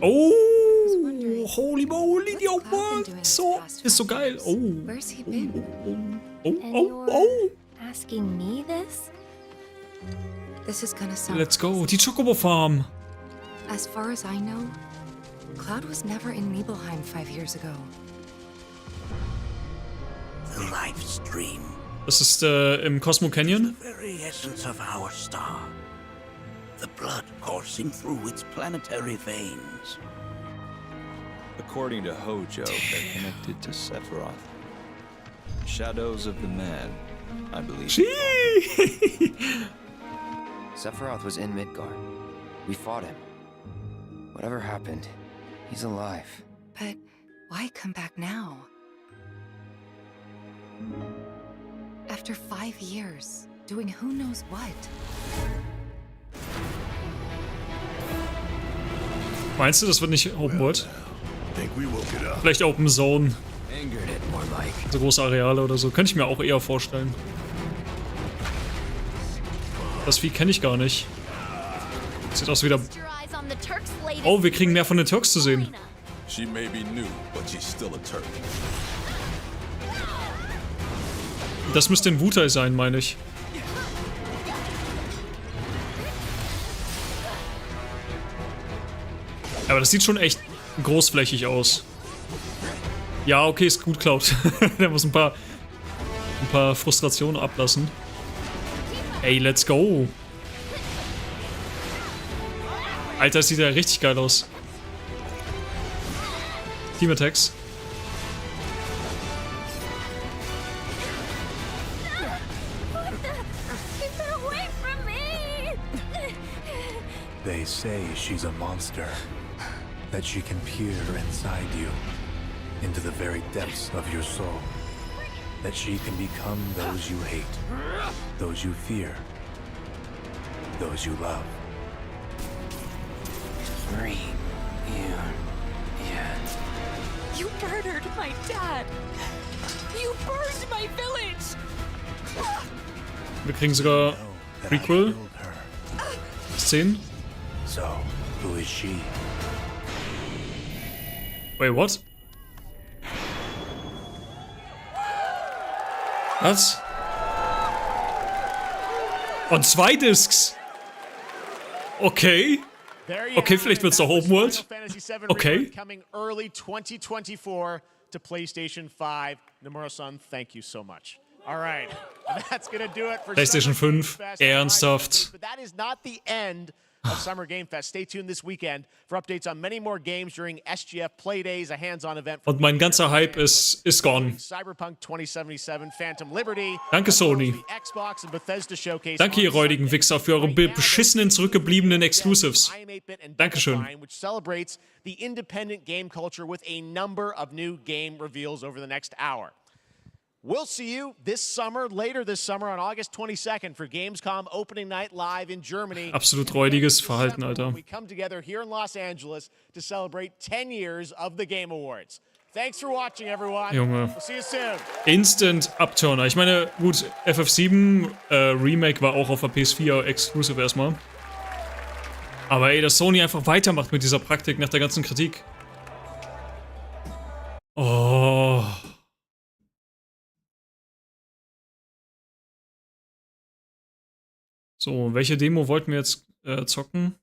Oh, holy moly, the open world. So, ist so geil. Oh. Where's he been? Oh. Asking me this? This is gonna sound Let's go. Die Chocobo Farm. As far as I know, Cloud was never in Nibelheim 5 years ago. The life stream. Das ist im Cosmo Canyon. The very essence of our star. The blood coursing through its planetary veins. According to Hojo, they're connected to Sephiroth. Shadows of the Man, I believe. Sephiroth was in Midgard. We fought him. Whatever happened, he's alive. But why come back now? After 5 years, doing who knows what. Meinst du, das wird nicht Open World? Vielleicht Open Zone. So große Areale oder so. Könnte ich mir auch eher vorstellen. Das Vieh kenne ich gar nicht. Sieht aus wie der... Oh, wir kriegen mehr von den Turks zu sehen. She may be new, but she's still a Turk. Das müsste ein Wutai sein, meine ich. Aber das sieht schon echt großflächig aus. Ja, okay, ist gut, Cloud. Der muss ein paar Frustrationen ablassen. Ey, let's go. Alter, das sieht ja richtig geil aus. Team Attacks. They say she's a monster. That she can peer inside you, into the very depths of your soul. That she can become those you hate, those you fear, those you love. You murdered my dad! You burned my village! Wir kriegen sogar Prequel. 10. So, who is she? Wait, what? Was? Und 2 Discs. Okay. Okay, vielleicht wird's doch Open World. Okay. Coming early 2024 to PlayStation 5. Nomura-san, thank you so much. All right. That's gonna do it for PlayStation 5. Ernsthaft. But that is not the end of Summer Game Fest. Stay tuned this weekend for updates on many more games during SGF Playdays, a hands-on event. Und mein ganzer Hype ist gone. Cyberpunk 2077, Phantom Liberty. Danke, Sony. Xbox and Bethesda Showcase. Danke, ihr räudigen Wichser, für eure beschissenen, zurückgebliebenen Exclusives. Dankeschön. Which celebrates the independent game culture with a number of new game reveals over the next hour. We'll see you this summer, later this summer on August 22nd for Gamescom Opening Night Live in Germany. Absolut räudiges Verhalten, Alter. We come together here in Los Angeles to celebrate 10 years of the Game Awards. Thanks for watching, everyone. Junge. We'll see you soon. Instant Upturner. Ich meine, gut, FF7 Remake war auch auf der PS4 Exclusive erstmal. Aber ey, dass Sony einfach weitermacht mit dieser Praktik nach der ganzen Kritik. Oh. So, welche Demo wollten wir jetzt zocken?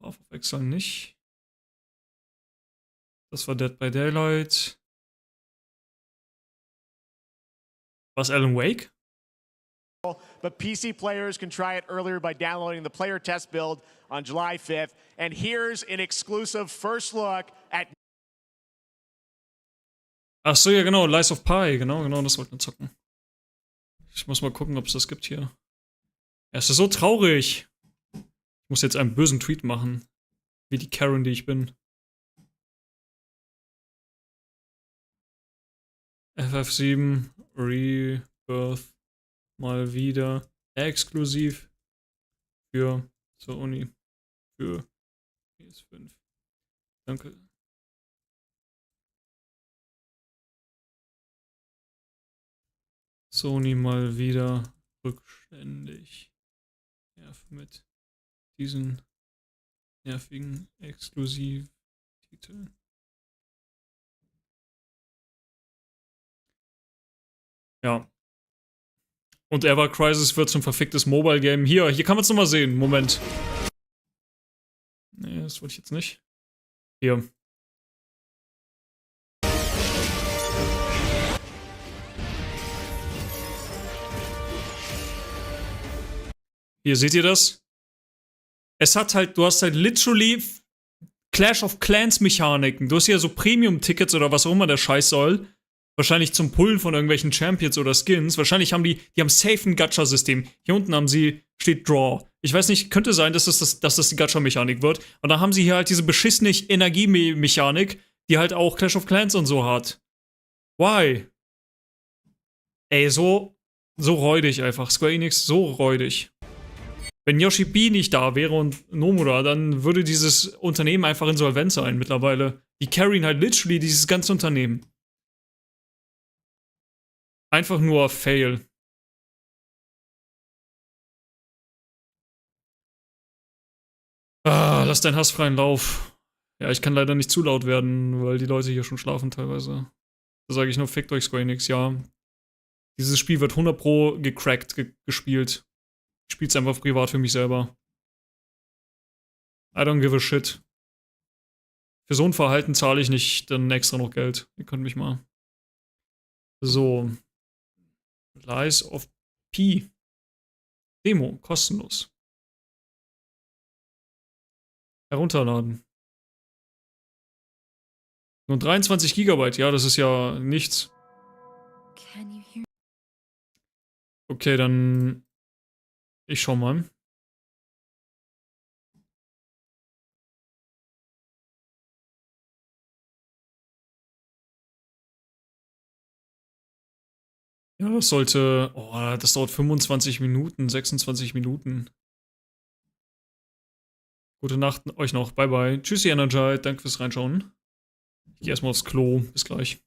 Aufwechseln nicht. Das war Dead by Daylight. Was, Alan Wake? But PC players can try it earlier by downloading the player test build on July 5th. And here's an exclusive first look at... Ach so, ja genau, Lies of Pi, genau, das wollten wir zocken. Ich muss mal gucken, ob es das gibt hier. Es ist so traurig. Ich muss jetzt einen bösen Tweet machen. Wie die Karen, die ich bin. FF7 Rebirth mal wieder exklusiv für Sony, für PS5. Danke. Sony mal wieder rückständig. Nerv mit diesen nervigen Exklusivtiteln. Ja. Und Ever Crisis wird zum verficktes Mobile-Game. Hier kann man es nochmal sehen. Moment. Nee, das wollte ich jetzt nicht. Hier. Hier, seht ihr das? Es hat halt, du hast halt literally Clash of Clans Mechaniken. Du hast hier so Premium-Tickets oder was auch immer der Scheiß soll. Wahrscheinlich zum Pullen von irgendwelchen Champions oder Skins. Wahrscheinlich haben die haben safe ein Gacha-System. Hier unten steht Draw. Ich weiß nicht, könnte sein, dass das die Gacha-Mechanik wird. Und dann haben sie hier halt diese beschissene Energie-Mechanik, die halt auch Clash of Clans und so hat. Why? Ey, so räudig einfach. Square Enix, so räudig. Wenn Yoshi B nicht da wäre und Nomura, dann würde dieses Unternehmen einfach insolvent sein mittlerweile. Die carryen halt literally dieses ganze Unternehmen. Einfach nur Fail. Lass deinen Hass freien Lauf. Ja, ich kann leider nicht zu laut werden, weil die Leute hier schon schlafen teilweise. Da sage ich nur, fickt euch Square Enix, ja. Dieses Spiel wird 100 Pro gecrackt gespielt. Ich spiel's einfach privat für mich selber. I don't give a shit. Für so ein Verhalten zahle ich nicht dann extra noch Geld. Ihr könnt mich mal. So. Lies of P. Demo, kostenlos. Herunterladen. Nur 23 Gigabyte, ja, das ist ja nichts. Okay, dann ich schau mal. Ja, das sollte. Oh, das dauert 25 Minuten, 26 Minuten. Gute Nacht euch noch. Bye bye. Tschüssi, Energy. Danke fürs Reinschauen. Ich gehe erstmal aufs Klo. Bis gleich.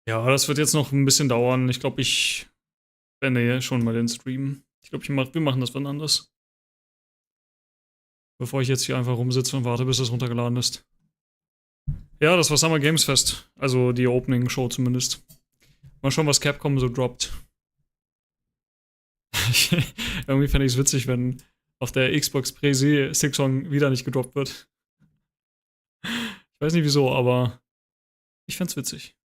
Ja, das wird jetzt noch ein bisschen dauern. Ich glaube, ich beende hier schon mal den Stream. Ich glaube, wir machen das wann anders. Bevor ich jetzt hier einfach rumsitze und warte, bis das runtergeladen ist. Ja, das war Summer Games Fest. Also die Opening-Show zumindest. Mal schauen, was Capcom so droppt. Irgendwie fände ich es witzig, wenn auf der Xbox Presi Stick-Song wieder nicht gedroppt wird. Ich weiß nicht wieso, aber ich fände es witzig.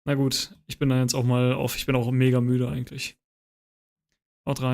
Na gut, ich bin da jetzt auch mal auf. Ich bin auch mega müde eigentlich. Haut rein.